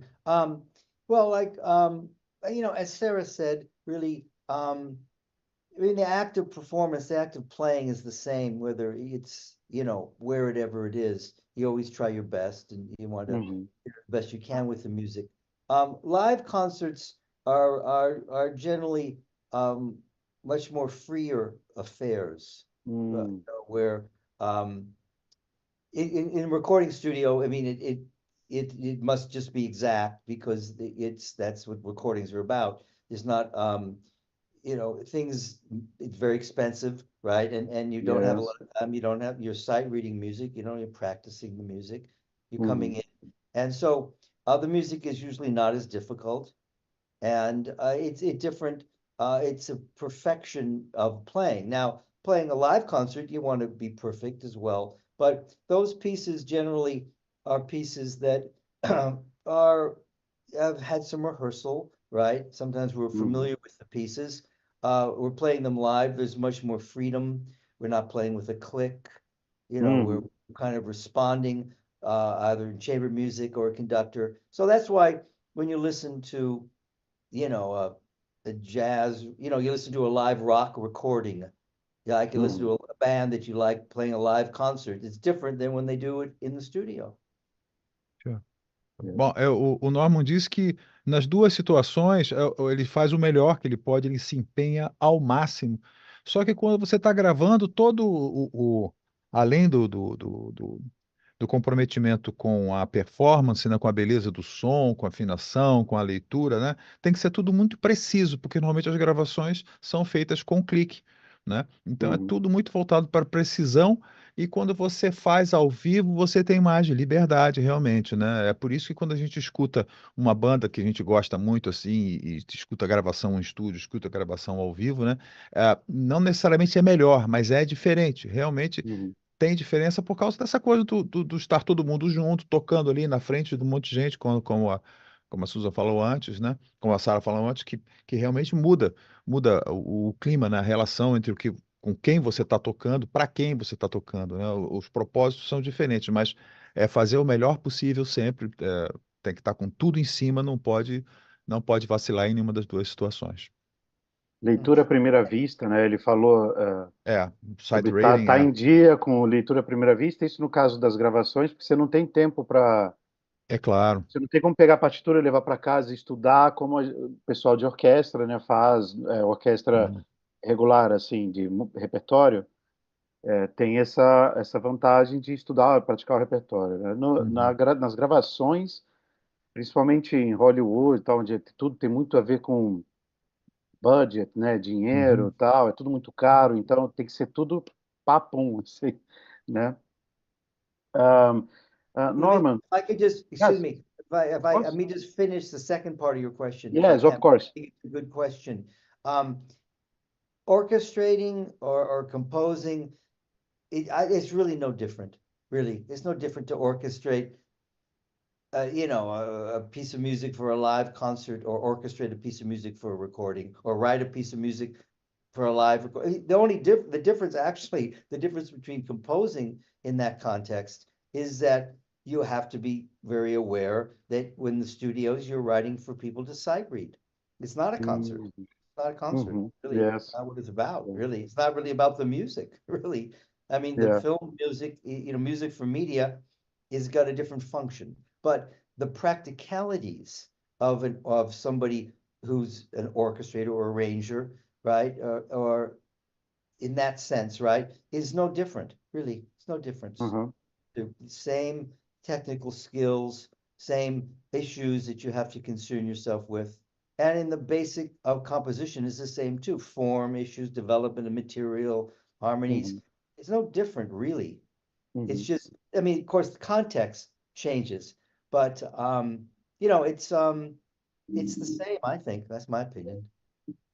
Well, like, as Sarah said, really, I mean, the act of performance, the act of playing is the same, whether it's, wherever it is. You always try your best and you want to do the best you can with the music. Live concerts are generally much more freer affairs, where in recording studio, I mean, it must just be exact because that's what recordings are about. It's not things, it's very expensive, right? And you don't have a lot of time, you don't have your sight reading music, you're practicing the music, you're coming in. And so the music is usually not as difficult. And it's a perfection of playing. Now, playing a live concert, you want to be perfect as well. But those pieces generally are pieces that have had some rehearsal, right? Sometimes we're familiar with the pieces. We're playing them live. There's much more freedom. We're not playing with a click. We're kind of responding either in chamber music or a conductor. So that's why when you listen to, a jazz, you listen to a live rock recording. Yeah, I can listen to a band that you like playing a live concert. It's different than when they do it in the studio. Sure. Bom, o Norman disse que nas duas situações ele faz o melhor que ele pode, ele se empenha ao máximo. Só que quando você está gravando, todo além do comprometimento com a performance, né, com a beleza do som, com a afinação, com a leitura, né, tem que ser tudo muito preciso, porque normalmente as gravações são feitas com clique, né? Então é tudo muito voltado para precisão. E quando você faz ao vivo, você tem mais liberdade, realmente, né? É por isso que quando a gente escuta uma banda que a gente gosta muito, assim, e escuta a gravação em estúdio, escuta a gravação ao vivo, né? Não necessariamente é melhor, mas é diferente. Realmente tem diferença por causa dessa coisa do estar todo mundo junto, tocando ali na frente de um monte de gente, como a Susan falou antes, né? Como a Sara falou antes, que realmente muda o clima, né? A relação entre com quem você está tocando, para quem você está tocando, né? Os propósitos são diferentes, mas é fazer o melhor possível sempre, tem que estar com tudo em cima, não pode vacilar em nenhuma das duas situações. Leitura à primeira vista, né? Ele falou Sight sobre reading. Tá em dia com leitura à primeira vista, isso no caso das gravações, porque você não tem tempo para... É claro. Você não tem como pegar a partitura e levar para casa e estudar, como o pessoal de orquestra, né, faz, orquestra regular, assim, de repertório, tem essa vantagem de estudar, praticar o repertório, né? Nas gravações, principalmente em Hollywood, tal, onde tudo tem muito a ver com budget, né, dinheiro, tal, é tudo muito caro, então tem que ser tudo papum, assim, né? Norman, If I could just, excuse Yes. me, let me just finish the second part of your question. if I Yes, of can. course. I think it's a good question. Orchestrating or composing, it's really no different. Really, it's no different to orchestrate, a piece of music for a live concert, or orchestrate a piece of music for a recording, or write a piece of music for a live recording. The difference between composing in that context is that you have to be very aware that when the studios, you're writing for people to sight read. It's not a concert. Mhm. It's not a concert. Mhm. Really, it's Yes. not what it's about. Yeah. Really, it's not really about the music. Really, I mean, the Yeah. film music, music for media, is got a different function. But the practicalities of somebody who's an orchestrator or arranger, right, or in that sense, right, is no different. Really, it's no difference. Mhm. The same technical skills, same issues that you have to concern yourself with. And in the basic of composition is the same too. Form issues, development of material, harmonies. Mhm. It's no different, really. It's Mhm. just, I mean, of course, the context changes, but it's the same, I think. That's my opinion.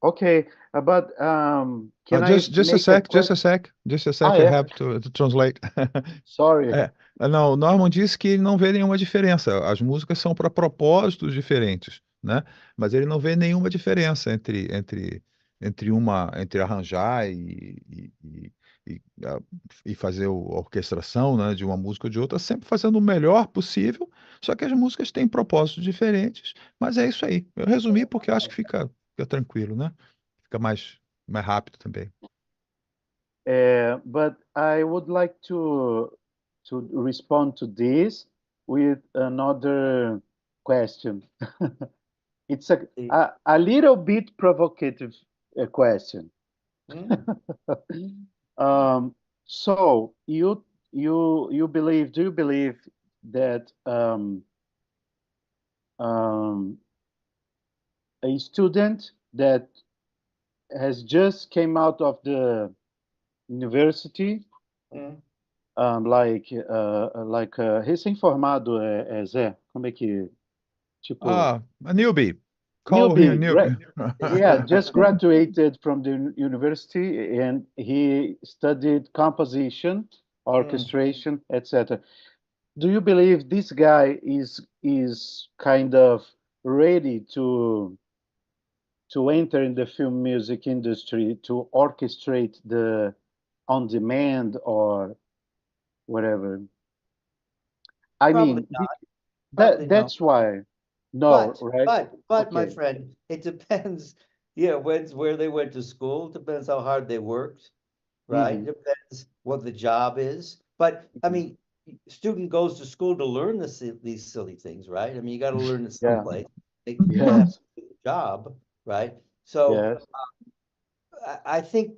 Okay, but can I Just a make a sec, just a question? sec, just a Ah, sec. I é? have to translate. Sorry. É, não, o Norman disse que ele não vê nenhuma diferença. As músicas são para propósitos diferentes, né? Mas ele não vê nenhuma diferença entre arranjar e fazer a orquestração, né, de uma música ou de outra, sempre fazendo o melhor possível. Só que as músicas têm propósitos diferentes. Mas é isso aí. Eu resumi porque eu acho que fica tranquilo, né? Fica mais rápido também. But I would like to respond to this with another question. It's a little bit provocative question. So do you believe that a student that has just came out of the university, like recém-formado, Zé, como é que, tipo, A newbie. Call him a newbie, newbie. yeah, just graduated from the university and he studied composition, orchestration, etc. Do you believe this guy is kind of ready to enter in the film music industry, to orchestrate the on demand or whatever? I Probably mean, not. Probably no. that's why. No, right? But my Okay. friend, it depends. Yeah, where they went to school, depends how hard they worked, right? Mhm. Depends what the job is. But I mean, student goes to school to learn these silly things, right? I mean, you got to learn it Yeah. someplace. They Yes. have to do the job, right? So Yes. I think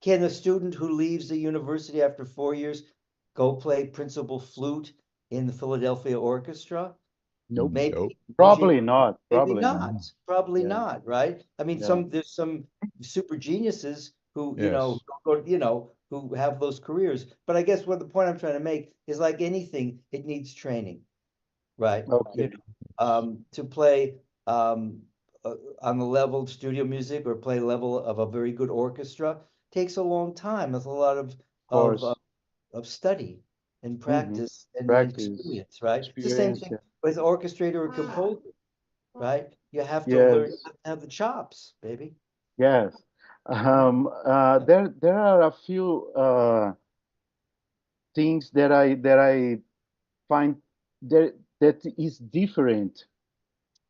can a student who leaves the university after 4 years go play principal flute in the Philadelphia Orchestra? Nope. Maybe. Nope. Probably not. Maybe Probably not. Probably Yeah. not, right? I mean, Yeah. there's some super geniuses who, Yes. who have those careers. But I guess what the point I'm trying to make is, like anything, it needs training, right? Okay. To play on the level of studio music or play level of a very good orchestra takes a long time. There's a lot Of course. of study and practice and Practice. experience, right? It's the same thing with orchestrator or composer, right? You have to learn, you Yes. have to have the chops, baby. Yes. There are a few things that I find that is different,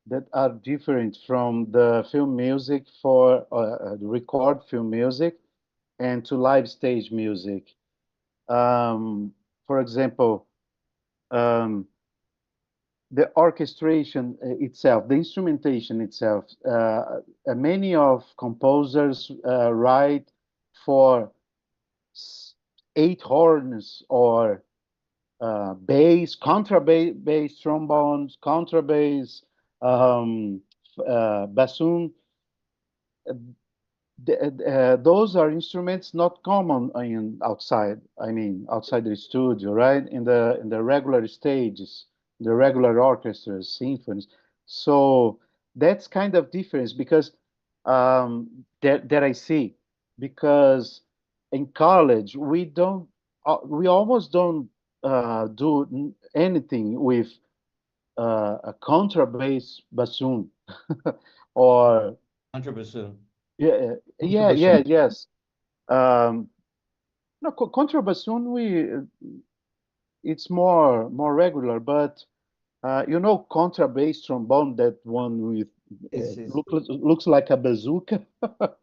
that are different from the film music for record film music and to live stage music. For example, the orchestration itself, the instrumentation itself. Many of composers write for 8 horns or bass, contrabass, trombones, contrabass, bassoon. Those are instruments not common outside. I mean, outside the studio, right? In the regular stages, the regular orchestras, symphonies. So that's kind of difference because that I see, because in college we almost don't do anything with a contrabass bassoon or Contrabassoon. yes. No, contrabassoon, it's more regular, but you know, contrabass trombone, that one with looks like a bazooka.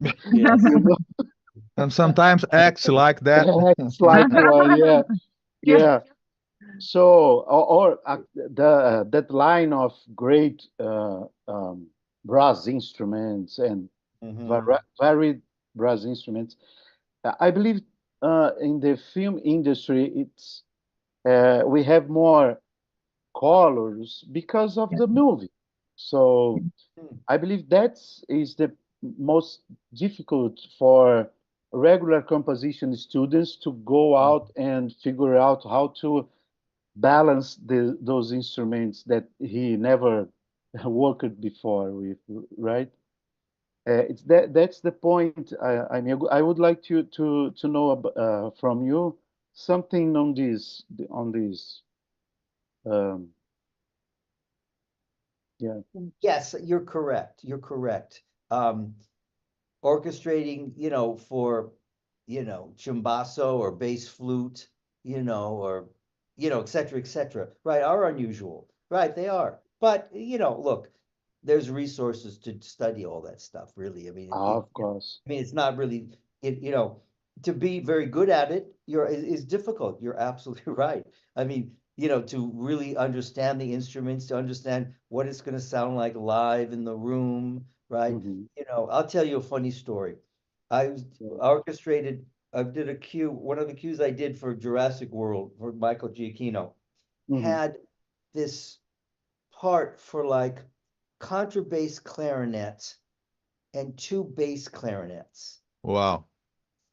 Yes. You know, And sometimes acts like that. acts like one, yeah, yeah. So, or that line of great brass instruments and varied brass instruments. I believe in the film industry, it's we have more colors because of the movie. So I believe is the most difficult for regular composition students to go out and figure out how to balance those instruments that he never worked before with, right? It's that's the point. I mean, I would like to know from you something on this. Um, yeah. Yes, you're correct. You're correct. Orchestrating, for, chimbasso or bass flute, or, et cetera, et cetera, right, are unusual. Right, they are. But, look, there's resources to study all that stuff, really. I mean, Of course. I mean, it's not really, to be very good at it, is difficult. You're absolutely right. I mean, to really understand the instruments, to understand what it's going to sound like live in the room, right? I'll tell you a funny story. I orchestrated, I did a cue, one of the cues I did for Jurassic World for Michael Giacchino had this part for like contrabass clarinet and 2 bass clarinets. Wow.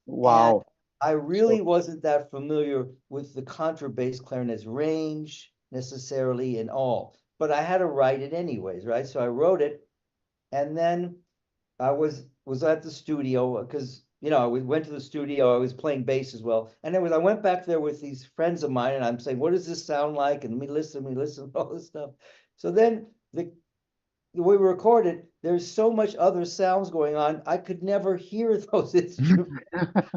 Wow. And I really wasn't that familiar with the contrabass clarinet's range necessarily and all, but I had to write it anyways, right? So I wrote it, and then I was at the studio because, I went to the studio, I was playing bass as well. And I went back there with these friends of mine, and I'm saying, what does this sound like? And we listen, all this stuff. So then the way we recorded, there's so much other sounds going on, I could never hear those instruments.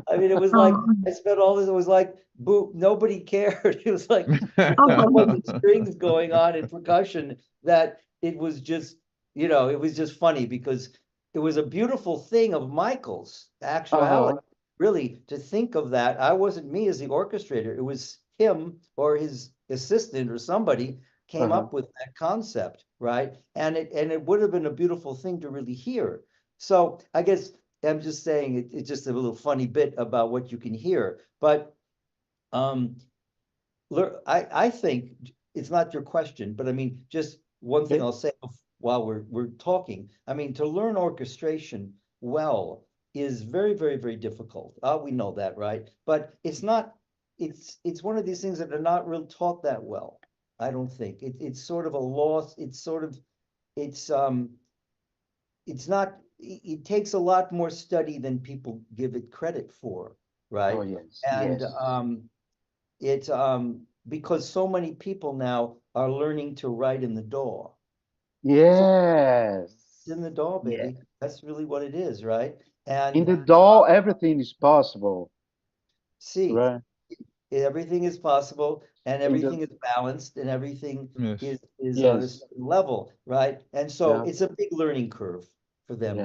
I mean, it was like, I spent all this, it was like, boo, nobody cared. It was like, so much strings going on and percussion that it was just, it was just funny because it was a beautiful thing of Michael's actuality, really, to think of that. I wasn't me as the orchestrator. It was him or his assistant or somebody came up with that concept, right? And it would have been a beautiful thing to really hear. So I guess I'm just saying it's just a little funny bit about what you can hear. But I think it's not your question, but I mean, just one thing I'll say while we're talking. I mean, to learn orchestration well is very, very, very difficult. We know that, right? But it's not. It's one of these things that are not really taught that well. I don't think it's sort of a loss. It's not. It takes a lot more study than people give it credit for, right? Oh yes. And yes. it's because so many people now are learning to write in the DAW. Yes. So in the DAW, baby. Yes. That's really what it is, right? And in the DAW, everything is possible. See, right? Everything is possible, and everything is balanced, and everything is on a certain level, right? And so it's a big learning curve for them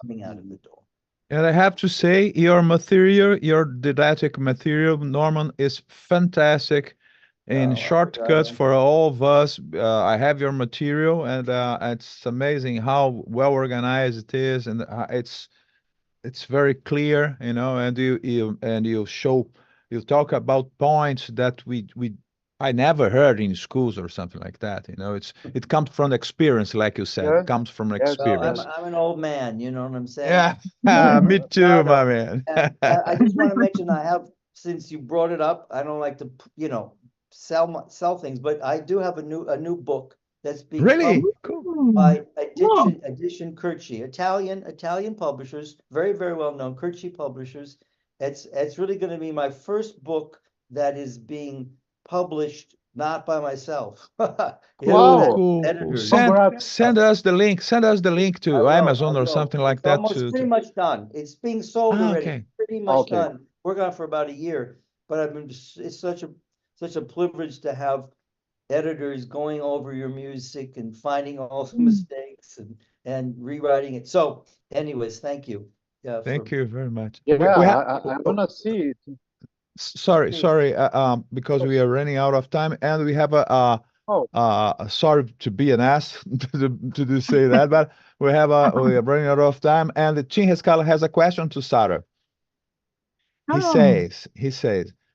coming out of the DAW. And I have to say, your material, your didactic material, Norman, is fantastic. In shortcuts for all of us. I have your material, and it's amazing how well organized it is, and it's very clear, and you talk about points that I never heard in schools or something like that. It comes from experience, like you said. It comes from experience. So I'm an old man, you know what I'm saying? Yeah, me too, my man. I just want to mention, since you brought it up, I don't like to, sell things, but I do have a new book that's being published by Edition Kurkdjian, Italian publishers, very, very well known Kurkdjian publishers. It's really going to be my first book that is being published not by myself. Cool. Send us the link. Send us the link to Amazon or something like that. It's almost pretty much done. It's being sold already. Pretty much done. work on it for about a year. But I've been, it's such a privilege to have editors going over your music and finding all the mistakes and rewriting it. So, anyways, thank you. Yeah, Thank you very much. Yeah, We have, I wanna see it. sorry, Please. because we are running out of time, and we have a Oh, sorry to be an ass to say that, but we are running out of time, and the Tim Rescala has a question to Sara. He Oh. says,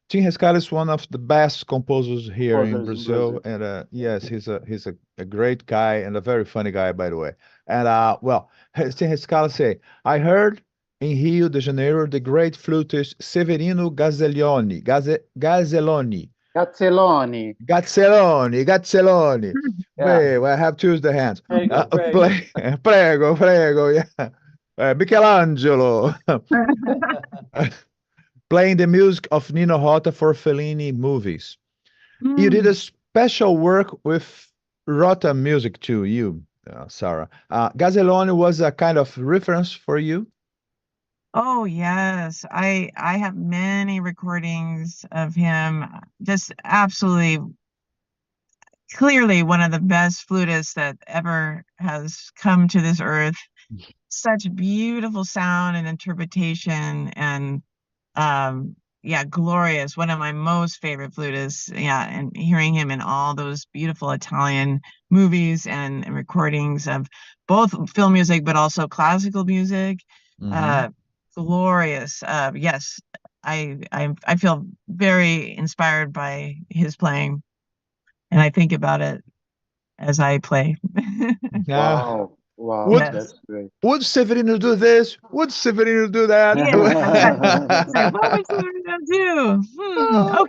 Tim Rescala is one of the best composers here in Composers in Brazil, Brazil. and yes, he's a great guy and a very funny guy, by the way. And well, Tim Rescala say, I heard in Rio de Janeiro the great flutist Severino Gazzelloni, Gazzelloni, Gazzelloni. Gazzelloni. Yeah. Wait, I have to use the hands. Prego, Prego, yeah. Michelangelo. Playing the music of Nino Rota for Fellini movies. You did a special work with Rota music too, Sara. Gazzelloni was a kind of reference for you? Oh yes, I have many recordings of him. Just absolutely, clearly one of the best flutists that ever has come to this earth. Such beautiful sound and interpretation, and yeah, glorious. One of my most favorite flutists. Yeah, and hearing him in all those beautiful Italian movies and recordings of both film music but also classical music. Glorious. Yes, I feel very inspired by his playing, and I think about it as I play. Wow. Wow, Would- Yes. that's great. Would Severino do this? Would Severino do that? Yeah. What was I gonna do? Oh,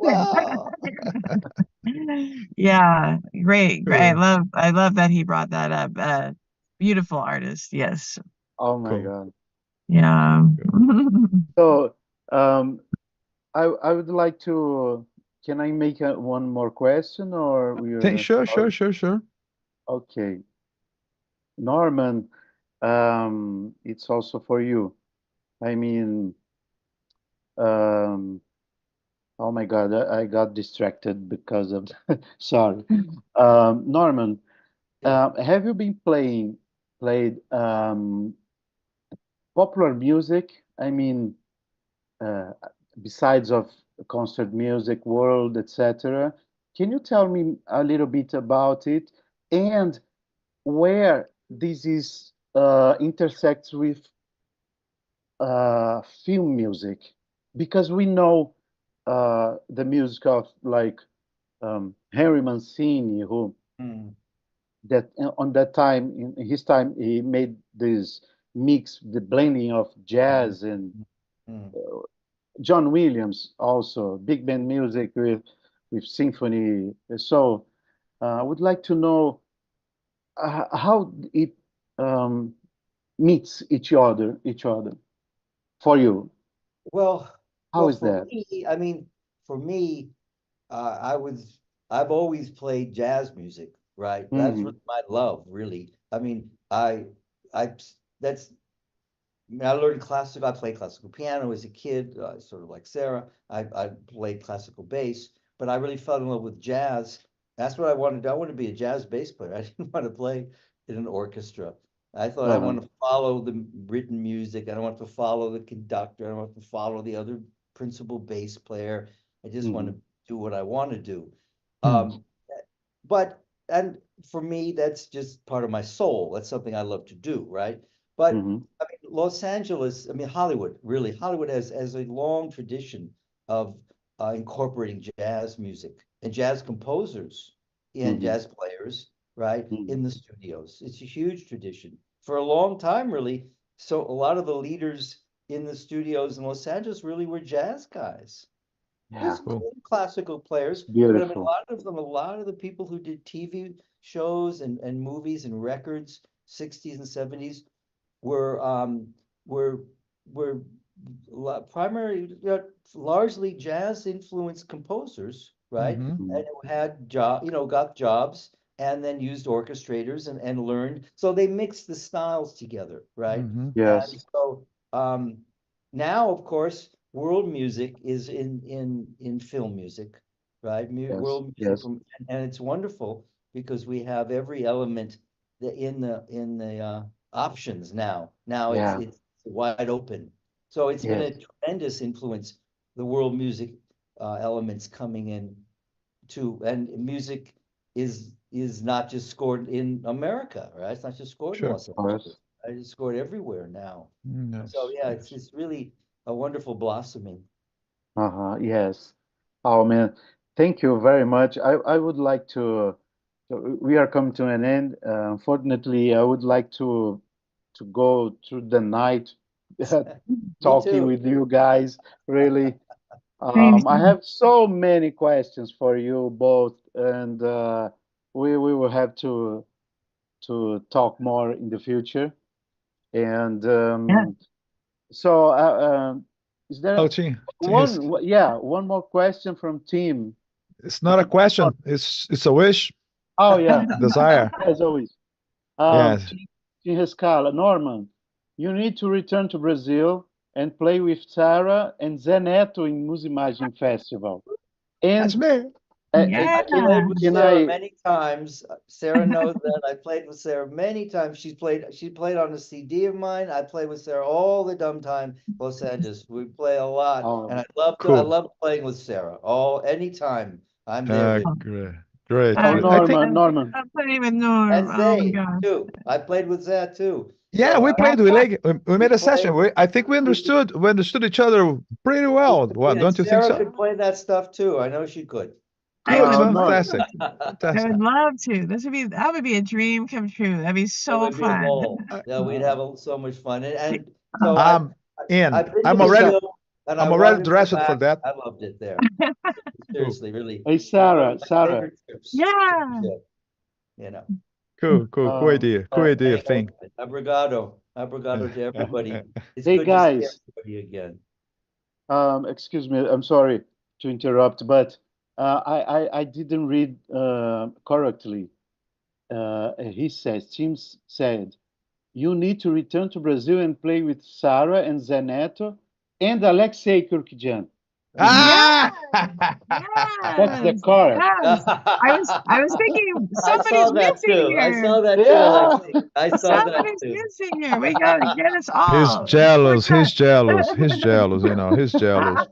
Okay. Yeah, great. I Sure. love that he brought that up. Beautiful artist. Yes. Oh my Cool. God. Yeah. So, I would like to. Can I make one more question, or we're Sure. okay? Norman, it's also for you. I mean, um, oh my God, I got distracted because of. Sorry, Norman. Have you been played popular music? I mean, uh, besides of concert music world, etc. Can you tell me a little bit about it and where this is intersects with film music? Because we know the music of like Henry Mancini, who that on that time in his time he made this mix, the blending of jazz and John Williams also big band music with symphony. So I would like to know how it meets each other for you. Well, How is for that? me, I mean, for me, I've always played jazz music, right? That's Mhm. really my love, really. I mean, I, that's, I mean, I learned classical. I played classical piano as a kid, sort of like Sarah. I played classical bass, but I really fell in love with jazz. That's what I wanted to do. I wanted to be a jazz bass player. I didn't want to play in an orchestra. I thought I Uh-huh. wanted to follow the written music. I don't want to follow the conductor. I don't want to follow the other principal bass player. I just want to do what I want to do. But and for me, that's just part of my soul. That's something I love to do, right? But Mhm. I mean, Los Angeles, I mean, Hollywood, really, Hollywood has a long tradition of incorporating jazz music and jazz composers and Mhm. jazz players, right, Mhm. in the studios. It's a huge tradition for a long time, really. So a lot of the leaders in the studios in Los Angeles really were jazz guys. Yeah, There's Cool. classical players, but I mean, beautiful. a lot of the people who did TV shows and movies and records, 60s and 70s, were were were primary, largely jazz influenced composers, right? Mhm. And who had got jobs and then used orchestrators and learned. So they mixed the styles together, right? Mhm. And Yes. so now, of course, world music is in film music, right? World music, yes. and it's wonderful because we have every element in the options now. Now Yeah. it's wide open. So it's been a Yes. tremendous influence, the world music elements coming in too. And music is not just scored in America, right? It's not just scored in Sure. Los Of Angeles. course. It's scored everywhere now. Nice. So yeah, it's really a wonderful blossoming. Yes. Oh man, thank you very much. I would like to, we are coming to an end. Unfortunately, I would like to go through the night Me talking too. with you guys. Really, Thanks. I have so many questions for you both, and we will have to talk more in the future. And Yeah. so, is there Oh, Tim, one more question from Tim? it's not a question. It's a wish, Oh yeah, desire. as always. Yes. Tim Rescala, Norman, you need to return to Brazil and play with Sara and Zé Neto in Musimagem Festival. That's And me. Yeah. I played with can Sarah I? many times. Sarah knows that. I played with Sarah many times. She played on a CD of mine. I played with Sarah all the dumb time, Los Angeles. We play a lot. Oh, And I Cool. love playing with Sarah. Anytime. I'm there with Great. Great. oh, Great. I think, Norman. I'm playing with Norm. and Oh my Zay God. too. I played with Zay too. yeah, So we played. We made a played- session. I think we understood each other pretty well. What, and don't you think Sarah so? could play that stuff too. I know she could. I would Norman. love Fantastic. I Fantastic. would love to. That would be a dream come true. That'd be It so would be a fun. ball. Yeah, we'd have so much fun. And so I'm in. I've been to I'm already. Brazil, and I'm I already wanted to go dressed for back. that. I loved it there. Seriously, really. Hey, It's one of my Sara. favorite trips to Yeah. Brazil, you know. Cool idea. Cool idea thing. Obrigado to everybody. It's Hey, good guys. to see everybody again. Excuse me, I'm sorry to interrupt, but I didn't read correctly. Tim said, you need to return to Brazil and play with Sara and Zé Neto and Alexey Kurkdjian. Ah! That's the Yes. correct. Yes. I was thinking I saw somebody's that missing too. here. I saw that too, Yeah. Alexei. I saw that Somebody's too. missing here. We gotta get us He's all. jealous. He's jealous. He's jealous. You know, he's jealous.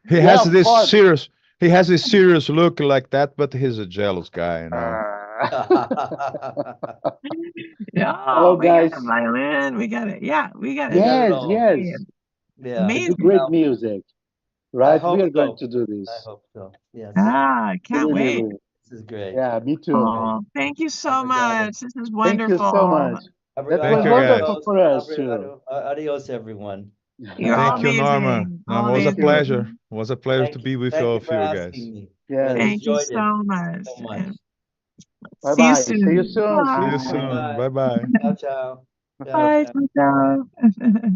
He Yeah, has of this course. serious. He has this serious look like that, but he's a jealous guy. You know. No, we guys. got a violin. We got it. Yeah, we got it. got it Yes, all. yes. Yeah. It's Amazing. great music, right? hope We are going so. to do I this. hope so. Yes. Can't Really, wait. really. This is great. Yeah, me too. Oh, thank you so Obrigado. much. This is Thank you wonderful. so much. That was Thank you, wonderful guys. for us too. Obrigado. Adios, everyone. You're all Thank you, Norma. amazing. All It was a amazing. pleasure. It was a pleasure to Thank be with thank all you of for you asking guys. me. Yes. Thank you Enjoyed it so much. so much. And Bye see you bye. soon. See you soon. See See you you soon. soon. Bye. Bye bye. Ciao, ciao. Ciao, Bye. ciao. Ciao.